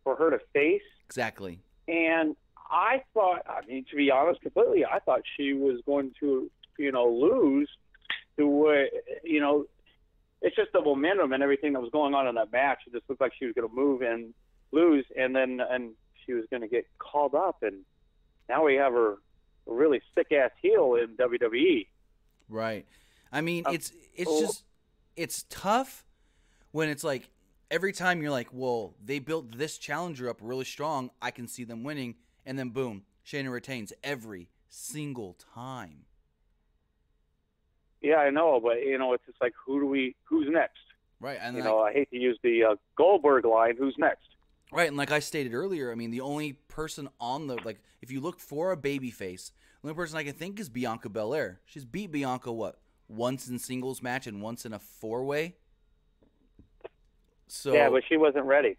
for her to face. Exactly. And I thought, to be honest completely, I thought she was going to, lose to, it's just the momentum and everything that was going on in that match. It just looked like she was going to move and lose, and she was going to get called up. And now we have her a really sick-ass heel in WWE. Right. I mean, it's tough when it's like every time you're like, well, they built this challenger up really strong. I can see them winning. And then boom, Shayna retains every single time. Yeah, I know, but it's just like who's next? Right, and I hate to use the Goldberg line. Who's next? Right, and like I stated earlier, I mean, the only person on if you look for a babyface, the only person I can think is Bianca Belair. She's beat Bianca once in singles match and once in a 4-way. So yeah, but she wasn't ready.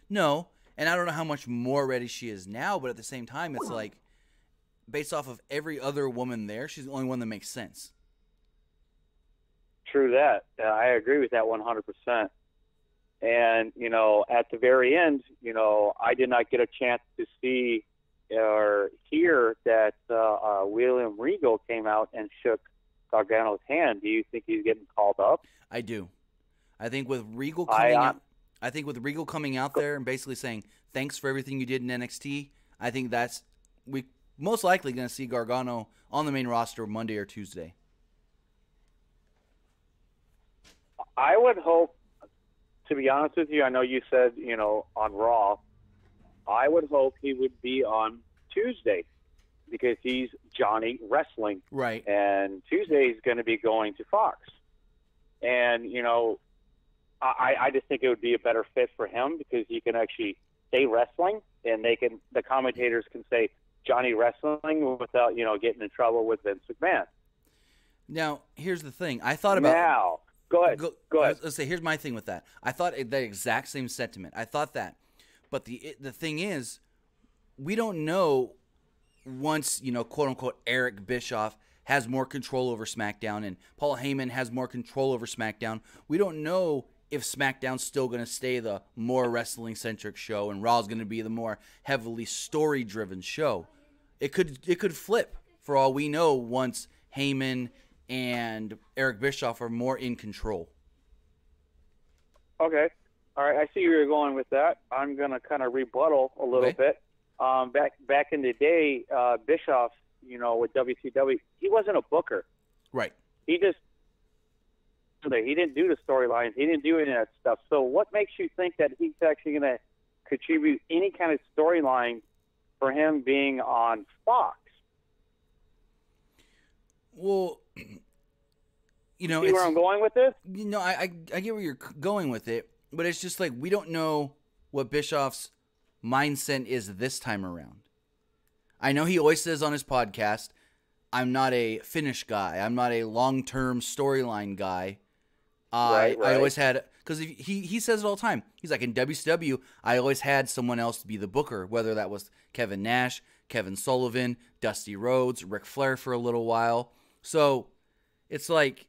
No, and I don't know how much more ready she is now, but at the same time, it's like based off of every other woman there, she's the only one that makes sense. True that. I agree with that 100%. And, at the very end, I did not get a chance to see or hear that William Regal came out and shook Gargano's hand. Do you think he's getting called up? I do. I think with Regal coming out, coming out there and basically saying, thanks for everything you did in NXT, I think we most likely going to see Gargano on the main roster Monday or Tuesday. I would hope, to be honest with you, I know you said, on Raw, I would hope he would be on Tuesday because he's Johnny Wrestling. Right. And Tuesday is going to be going to Fox. And, you know, I just think it would be a better fit for him because he can actually say wrestling, and the commentators can say Johnny Wrestling without, you know, getting in trouble with Vince McMahon. Now, here's the thing. I thought about... Now, go ahead. Go ahead. Let's say, here's my thing with that. I thought that exact same sentiment. I thought that. But the thing is, we don't know once, you know, quote-unquote, Eric Bischoff has more control over SmackDown and Paul Heyman has more control over SmackDown. We don't know if SmackDown's still going to stay the more wrestling-centric show and Raw's going to be the more heavily story-driven show. It could flip for all we know once Heyman and Eric Bischoff are more in control. Okay. All right. I see where you're going with that. I'm going to kind of rebuttal a little bit. Back in the day, Bischoff, you know, with WCW, he wasn't a booker. Right. He didn't do the storylines. He didn't do any of that stuff. So what makes you think that he's actually going to contribute any kind of storyline for him being on Fox? Well, you know, see where I'm going with this? You know, I get where you're going with it, but it's just like we don't know what Bischoff's mindset is this time around. I know he always says on his podcast, I'm not a finish guy. I'm not a long-term storyline guy. Right. I always had, because he says it all the time. He's like, in WCW, I always had someone else to be the booker, whether that was Kevin Nash, Kevin Sullivan, Dusty Rhodes, Ric Flair for a little while. So it's like,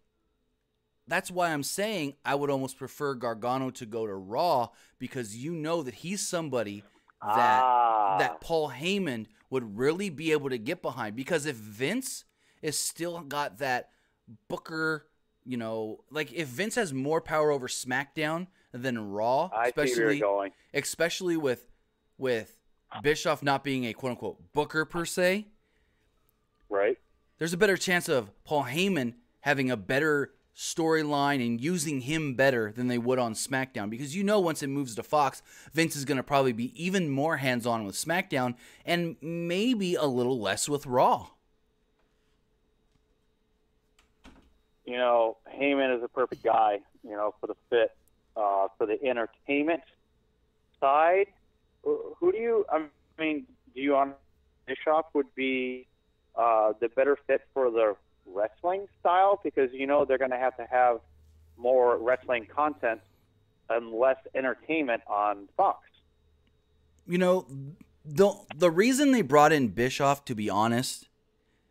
that's why I'm saying I would almost prefer Gargano to go to Raw, because you know that he's somebody that Paul Heyman would really be able to get behind. Because if Vince is still got that booker, you know, like if Vince has more power over SmackDown than Raw, especially with Bischoff not being a quote unquote booker per se, right? There's a better chance of Paul Heyman having a better storyline and using him better than they would on SmackDown, because you know once it moves to Fox, Vince is going to probably be even more hands-on with SmackDown and maybe a little less with Raw. You know, Heyman is a perfect guy, you know, for the fit, for the entertainment side. Who do you, do you on Bischoff would be the better fit for the wrestling style, because you know they're going to have more wrestling content and less entertainment on Fox. You know, the reason they brought in Bischoff, to be honest,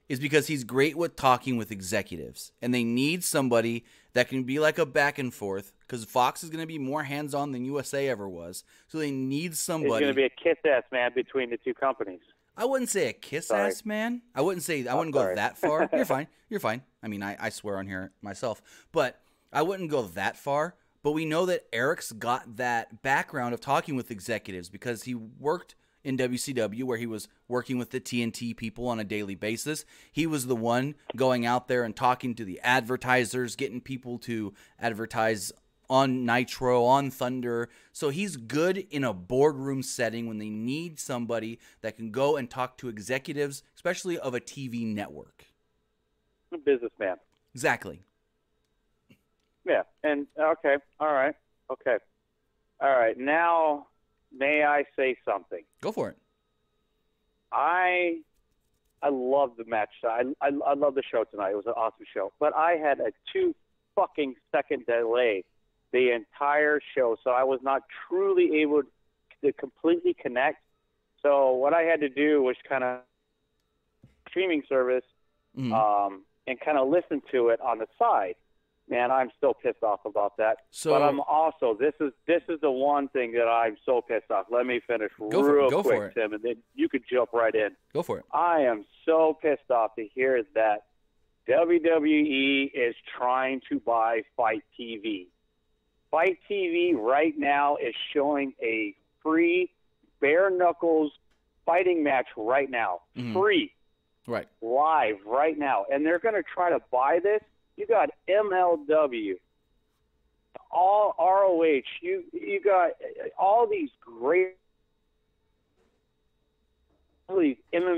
is because he's great with talking with executives, and they need somebody that can be like a back and forth, because Fox is going to be more hands-on than USA ever was, so they need somebody. It's going to be a kiss-ass man between the two companies. I wouldn't say a kiss-ass man. I wouldn't go that far. You're fine. I mean, I swear on here myself. But I wouldn't go that far. But we know that Eric's got that background of talking with executives because he worked in WCW where he was working with the TNT people on a daily basis. He was the one going out there and talking to the advertisers, getting people to advertise on Nitro, on Thunder. So he's good in a boardroom setting when they need somebody that can go and talk to executives, especially of a TV network. A businessman. Exactly. Yeah. And okay. All right. Okay. All right. Now, may I say something? Go for it. I love the match. I love the show tonight. It was an awesome show. But I had a 2-second delay the entire show, so I was not truly able to completely connect. So what I had to do was kind of streaming service and kind of listen to it on the side. Man, I'm still pissed off about that. So, but I'm also this is the one thing that I'm so pissed off. Let me finish real quick, Tim, and then you could jump right in. Go for it. I am so pissed off to hear that WWE is trying to buy Fight TV. Fight TV right now is showing a free bare-knuckles fighting match right now. Free. Right. Live right now. And they're going to try to buy this. You got MLW, all ROH. You got all these great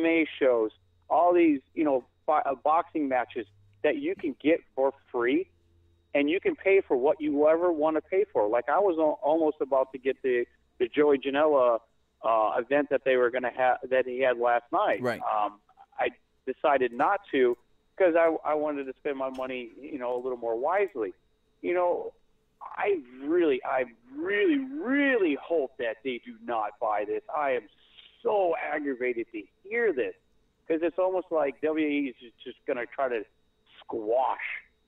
MMA shows, all these, boxing matches that you can get for free, and you can pay for what you ever want to pay for. Like I was almost about to get the Joey Janela event that they were going to have, that he had last night. Right. I decided not to because I wanted to spend my money, a little more wisely. I really hope that they do not buy this. I am so aggravated to hear this because it's almost like WWE is just going to try to squash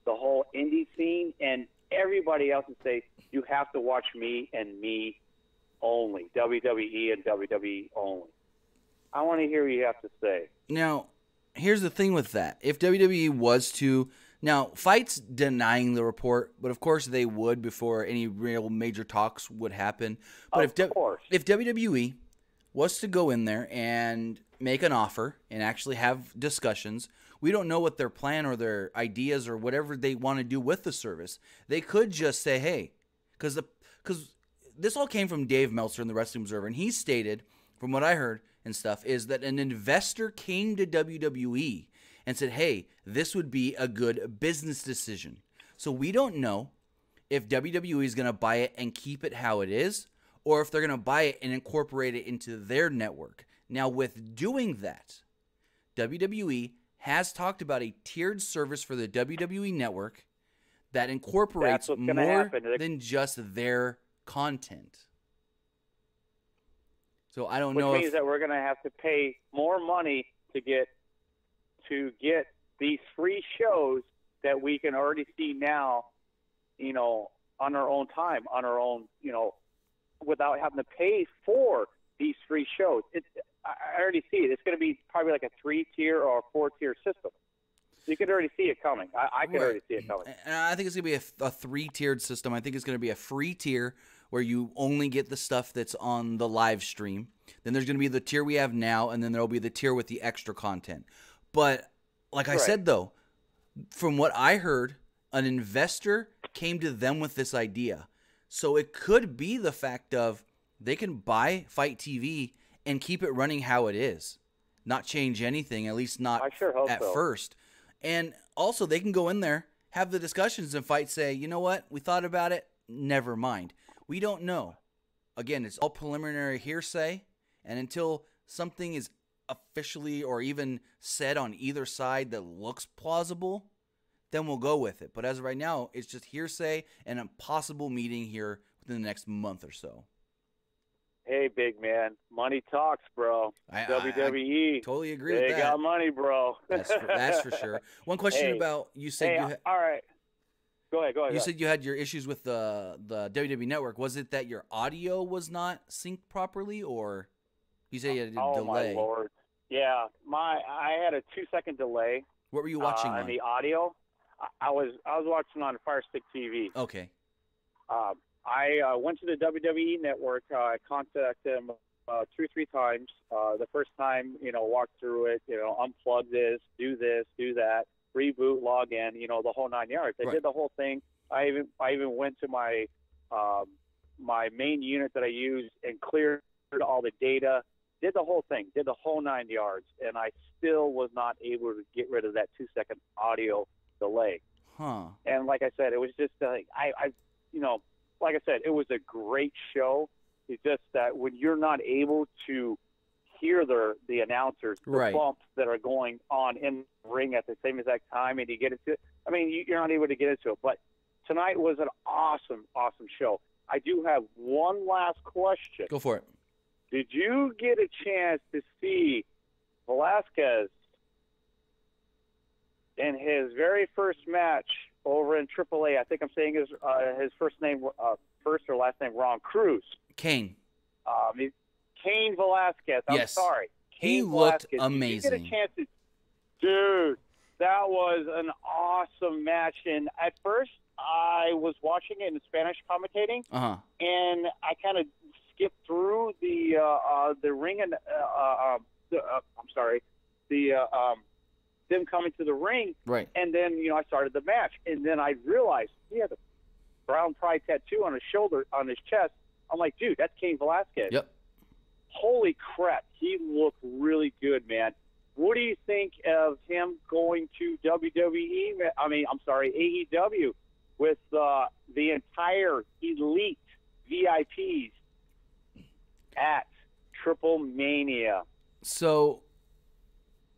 the whole indie scene and everybody else and say, you have to watch me and me only, WWE and WWE only. I want to hear what you have to say. Now, here's the thing with that. If WWE was to... Now, Fight's denying the report, but of course they would before any real major talks would happen. But if WWE was to go in there and make an offer and actually have discussions, we don't know what their plan or their ideas or whatever they want to do with the service. They could just say, hey, because this all came from Dave Meltzer in the Wrestling Observer, and he stated, from what I heard and stuff, is that an investor came to WWE and said, hey, this would be a good business decision. So we don't know if WWE is going to buy it and keep it how it is, or if they're going to buy it and incorporate it into their network. Now, with doing that, WWE has talked about a tiered service for the WWE network that incorporates more than just their content. So I don't know. Which means that we're going to have to pay more money to get these free shows that we can already see now, on our own time, on our own, without having to pay for these free shows. I already see it. It's going to be probably like a 3-tier or a 4-tier system. You can already see it coming. I can already see it coming. And I think it's going to be a 3-tiered system. I think it's going to be a free tier where you only get the stuff that's on the live stream. Then there's going to be the tier we have now, and then there will be the tier with the extra content. But like I said, though, from what I heard, an investor came to them with this idea. So it could be the fact of they can buy Fight TV and keep it running how it is, not change anything, at least not at first. And also they can go in there, have the discussions, and Fight say, you know what, we thought about it, never mind. We don't know. Again, it's all preliminary hearsay, and until something is officially or even said on either side that looks plausible, then we'll go with it. But as of right now, it's just hearsay and a possible meeting here within the next month or so. Hey, big man, money talks, bro. WWE. I totally agree with that. They got money, bro. That's for sure. One question about, you said all right. Go ahead. You said you had your issues with the WWE Network. Was it that your audio was not synced properly, or you say you had a delay? Oh, my Lord. Yeah, I had a 2-second delay. What were you watching on? The audio? I was watching on Fire Stick TV. Okay. I went to the WWE Network. I contacted them 2 or 3 times. The first time, walked through it, unplug this, do that, reboot, log in, the whole 9 yards. They did the whole thing. I even went to my my main unit that I use and cleared all the data. Did the whole thing, did the whole 9 yards, and I still was not able to get rid of that 2-second audio delay. Huh. And like I said, it was just like like I said, it was a great show. It's just that when you're not able to hear the announcers, the bumps that are going on in the ring at the same exact time, and you get into it. I mean, you're not able to get into it. But tonight was an awesome, awesome show. I do have one last question. Go for it. Did you get a chance to see Velasquez in his very first match over in AAA? I think I'm saying his first or last name wrong. Cruz. Kane. Cain Velasquez. I'm sorry. He looked amazing. Did you get a chance to, dude, that was an awesome match. And at first, I was watching it in Spanish commentating, and I kind of skipped through the ring and them coming to the ring, and then I started the match, and then I realized he had a brown pride tattoo on his shoulder, on his chest. I'm like, dude, that's Cain Velasquez. Yep. Holy crap, he looked really good, man. what do you think of him going to WWE? AEW with the entire elite VIPs at Triple Mania? So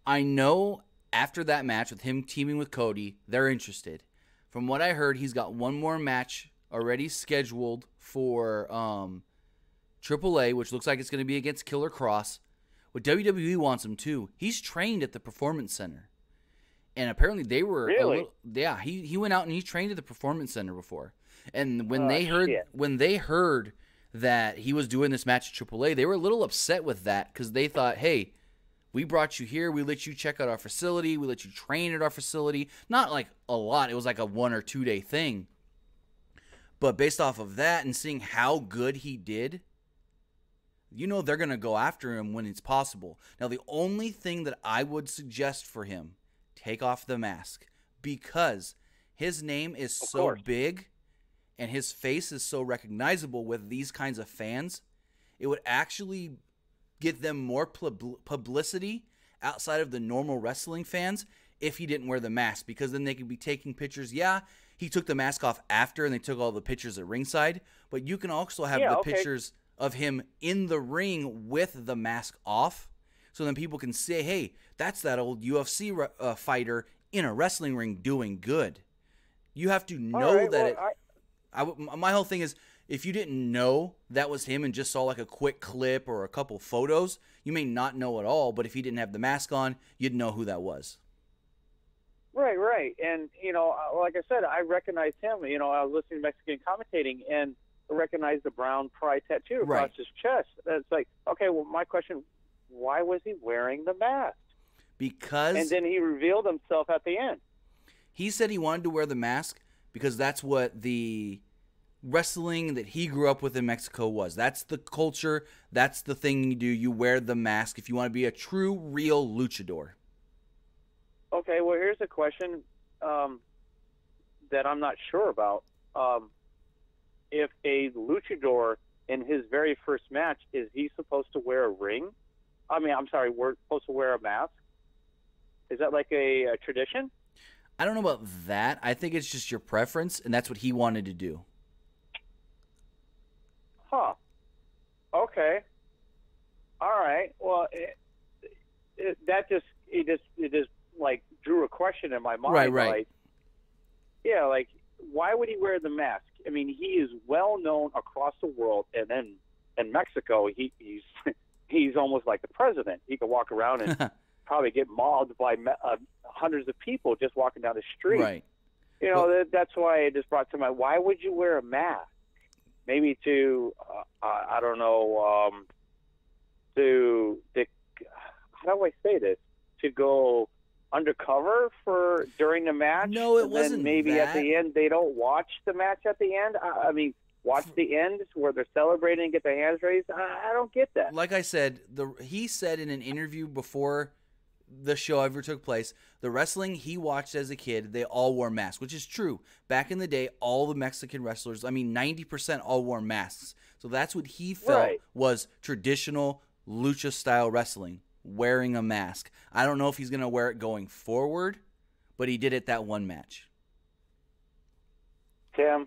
I know after that match with him teaming with Cody, they're interested. From what I heard, he's got one more match already scheduled for AAA, which looks like it's going to be against Killer Cross. What WWE wants him to, he's trained at the Performance Center. And apparently they were really? He went out and he trained at the Performance Center before. And when they heard that he was doing this match at AAA, they were a little upset with that because they thought, hey, we brought you here, we let you check out our facility, we let you train at our facility. Not like a lot, it was like a 1 or 2 day thing. But based off of that and seeing how good he did, you know they're going to go after him when it's possible. Now, the only thing that I would suggest for him, take off the mask. Because his name is so big and his face is so recognizable with these kinds of fans, it would actually get them more publicity outside of the normal wrestling fans if he didn't wear the mask. Because then they could be taking pictures. Yeah, he took the mask off after and they took all the pictures at ringside. But you can also have pictures of him in the ring with the mask off, so then people can say, hey, that's that old UFC fighter in a wrestling ring doing good. You have to know my whole thing is, if you didn't know that was him and just saw like a quick clip or a couple photos, you may not know at all, but if he didn't have the mask on, you'd know who that was. Right. And, like I said, I recognized him. I was listening to Mexican commentating, and I recognized the brown pride tattoo across his chest. It's like, okay, well, my question, why was he wearing the mask? And then he revealed himself at the end. He said he wanted to wear the mask because that's what the wrestling that he grew up with in Mexico was. That's the culture. That's the thing you do. You wear the mask if you want to be a true, real luchador. Okay, well, here's a question that I'm not sure about. If a luchador in his very first match, is he supposed to wear a ring? We're supposed to wear a mask? Is that like a tradition? I don't know about that. I think it's just your preference, and that's what he wanted to do. Huh. Okay. All right. Well, it just like drew a question in my mind. Right. Like, why would he wear the mask? I mean, he is well known across the world, and then in Mexico, he's almost like the president. He could walk around and probably get mobbed by hundreds of people just walking down the street. Right. That's why it just brought to mind. Why would you wear a mask? Maybe to I don't know, how do I say this? To go undercover during the match? No, it wasn't. Then maybe that. At the end they don't watch the match at the end. Watch the end where they're celebrating and get their hands raised. I don't get that. Like I said, he said in an interview before the show ever took place, the wrestling he watched as a kid, they all wore masks, which is true. Back in the day, all the Mexican wrestlers, 90% all wore masks. So that's what he felt was traditional lucha-style wrestling, wearing a mask. I don't know if he's going to wear it going forward, but he did it that one match. Tim,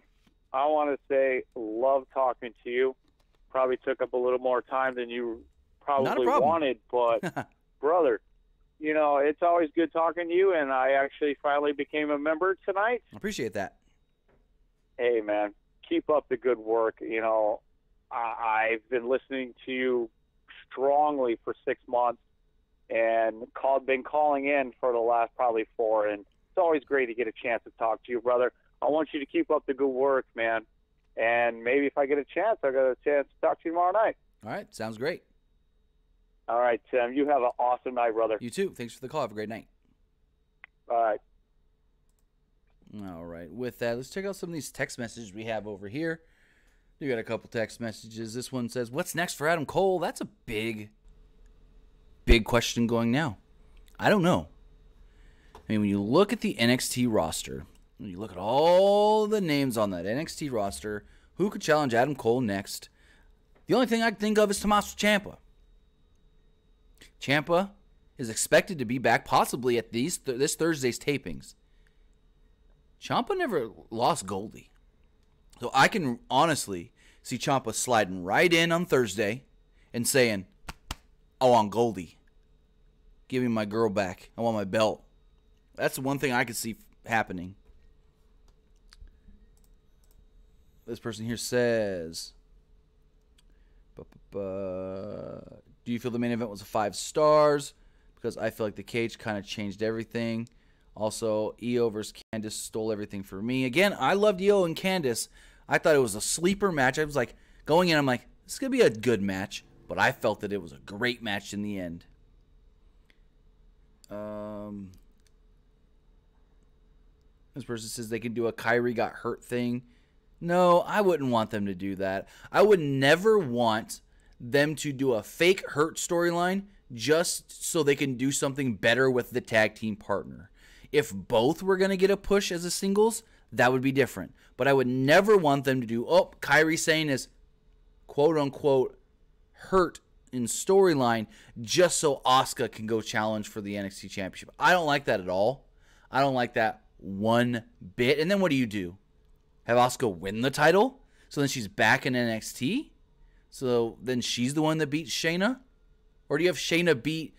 I want to say, love talking to you. Probably took up a little more time than you probably wanted, but brother, it's always good talking to you, and I actually finally became a member tonight. I appreciate that. Hey, man, keep up the good work. I've been listening to you strongly for 6 months and been calling in for the last probably 4, and it's always great to get a chance to talk to you, brother. I want you to keep up the good work, man, and maybe if I get a chance, I'll get a chance to talk to you tomorrow night. All right, sounds great. All right, Tim, you have an awesome night, brother. You too. Thanks for the call. Have a great night. All right. All right. With that, let's check out some of these text messages we have over here. You got a couple text messages. This one says, what's next for Adam Cole? That's a big question going now. I don't know. When you look at the NXT roster, when you look at all the names on that NXT roster, who could challenge Adam Cole next? The only thing I can think of is Tommaso Ciampa. Ciampa is expected to be back possibly at this Thursday's tapings. Ciampa never lost Goldie. So I can honestly see Ciampa sliding right in on Thursday and saying, I want Goldie. Give me my girl back. I want my belt. That's the one thing I could see happening. This person here says, do you feel the main event was 5 stars? Because I feel like the cage kind of changed everything. Also, Io versus Candice stole everything for me. Again, I loved Io and Candice. I thought it was a sleeper match. I was like, going in, I'm like, this is going to be a good match. But I felt that it was a great match in the end. This person says they can do a Kyrie got hurt thing. No, I wouldn't want them to do that. I would never want them to do a fake hurt storyline just so they can do something better with the tag team partner. If both were going to get a push as a singles, that would be different. But I would never want them to do, Kyrie Sane is quote-unquote hurt in storyline just so Asuka can go challenge for the NXT Championship. I don't like that at all. I don't like that one bit. And then what do? Have Asuka win the title? So then she's back in NXT? So then she's the one that beats Shayna? Or do you have Shayna beat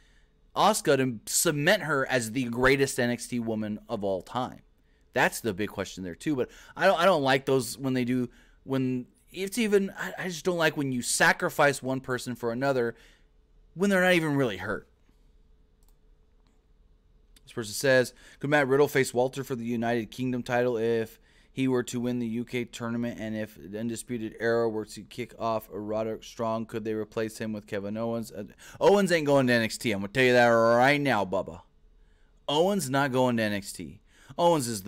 Asuka to cement her as the greatest NXT woman of all time? That's the big question there too. But I don't like those when they do, when it's even, I just don't like when you sacrifice one person for another when they're not even really hurt. This person says, could Matt Riddle face Walter for the United Kingdom title if he were to win the UK tournament, and if the Undisputed Era were to kick off Roderick Strong, could they replace him with Kevin Owens? Owens ain't going to NXT. I'm going to tell you that right now, Bubba. Owens not going to NXT. Owens is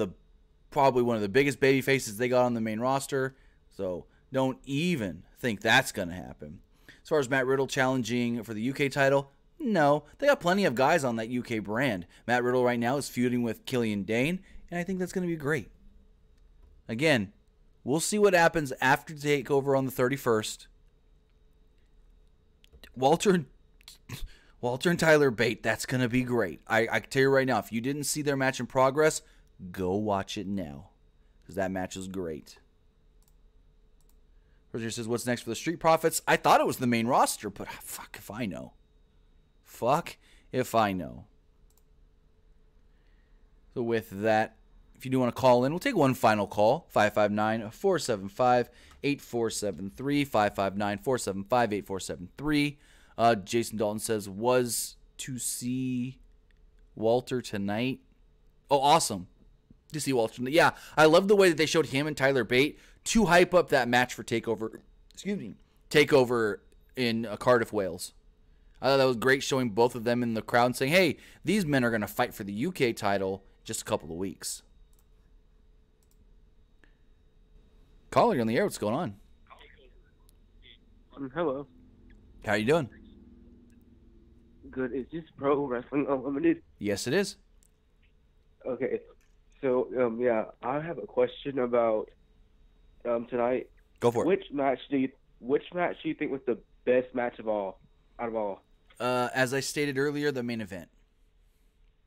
probably one of the biggest baby faces they got on the main roster, so don't even think that's going to happen. As far as Matt Riddle challenging for the UK title, no. They got plenty of guys on that UK brand. Matt Riddle right now is feuding with Killian Dain, and I think that's going to be great. Again, we'll see what happens after TakeOver on the 31st. Walter and Tyler Bate, that's going to be great. I can tell you right now, if you didn't see their match in progress, go watch it now, because that match was great. Roger says, what's next for the Street Profits? I thought it was the main roster, but fuck if I know. Fuck if I know. So with that, if you do want to call in, we'll take one final call. 559-475-8473. 559-475-8473. Jason Dalton says, was to see Walter tonight. Oh, awesome. To see Walter tonight. Yeah, I love the way that they showed him and Tyler Bate to hype up that match for TakeOver. TakeOver in Cardiff, Wales. I thought that was great, showing both of them in the crowd and saying, hey, these men are going to fight for the UK title in just a couple of weeks. Caller, you're on the air. What's going on? Hello. How you doing? Good. Is this Pro Wrestling Unlimited? Yes, it is. Okay. So, yeah, I have a question about tonight. Go for it. Which match do you think was the best match out of all? As I stated earlier, the main event.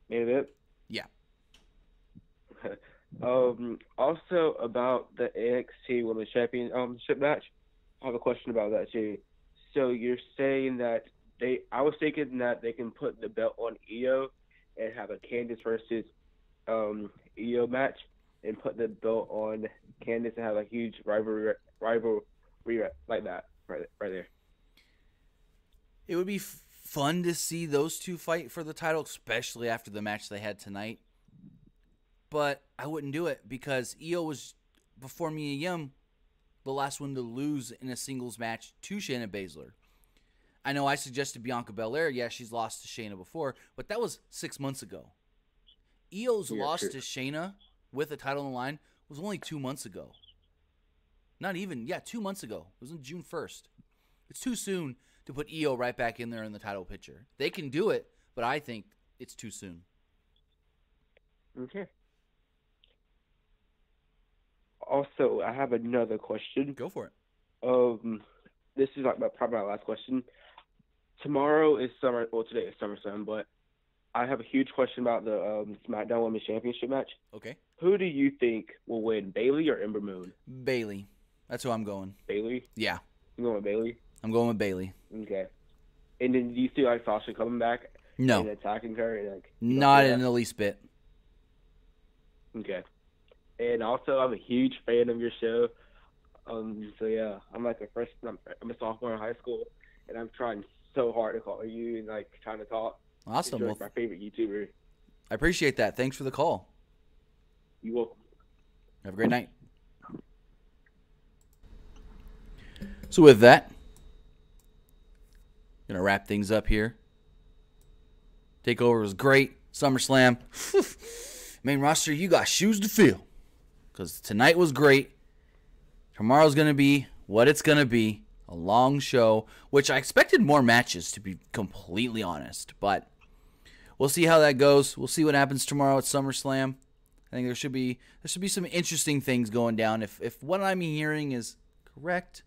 Main event? Yeah. Also about the NXT Women's Championship match, I have a question about that too. So you're saying that I was thinking that they can put the belt on Io and have a Candice versus Io match, and put the belt on Candice and have a huge rivalry like that right there. It would be fun to see those two fight for the title, especially after the match they had tonight. But I wouldn't do it because Io was, before Mia Yim, the last one to lose in a singles match to Shayna Baszler. I know I suggested Bianca Belair. Yeah, she's lost to Shayna before, but that was 6 months ago. Io's loss to Shayna with a title on the line was only 2 months ago. Not even, 2 months ago. It was on June 1st. It's too soon to put Io right back in there in the title picture. They can do it, but I think it's too soon. Okay. Also, I have another question. Go for it. This is probably my last question. Tomorrow is today is SummerSlam, but I have a huge question about the SmackDown Women's Championship match. Okay. Who do you think will win, Bayley or Ember Moon? Bayley. That's who I'm going. Bayley? Yeah. You going with Bayley? I'm going with Bayley. Okay. And then do you see like Sasha coming back No. and attacking her? And, like, Not in the least bit. Okay. And also, I'm a huge fan of your show. So yeah, I'm like I'm a sophomore in high school, and I'm trying so hard to call you and like trying to talk. Awesome. You're Well, my favorite YouTuber. I appreciate that. Thanks for the call. You're welcome. Have a great night. So with that, gonna wrap things up here. TakeOver was great. SummerSlam. Main roster, you got shoes to fill. Because tonight was great. Tomorrow's going to be what it's going to be. A long show, which I expected more matches, to be completely honest. But we'll see how that goes. We'll see what happens tomorrow at SummerSlam. I think there should be some interesting things going down. If what I'm hearing is correct,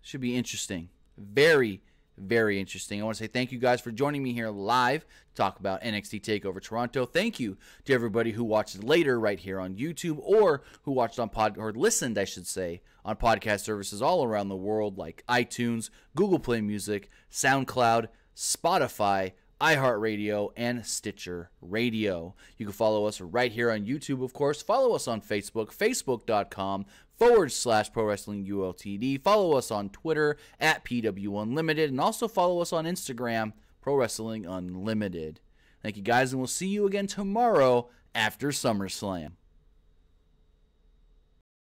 should be interesting. Very, very interesting. I want to say thank you guys for joining me here live to talk about NXT TakeOver Toronto. Thank you to everybody who watched later right here on YouTube or who watched on or listened, I should say, on podcast services all around the world like iTunes, Google Play Music, SoundCloud, Spotify, iHeartRadio, and Stitcher Radio. You can follow us right here on YouTube, of course. Follow us on Facebook, facebook.com/Pro Wrestling ULTD. Follow us on Twitter at PWUnlimited, and also follow us on Instagram, Pro Wrestling Unlimited. Thank you guys, and we'll see you again tomorrow after SummerSlam.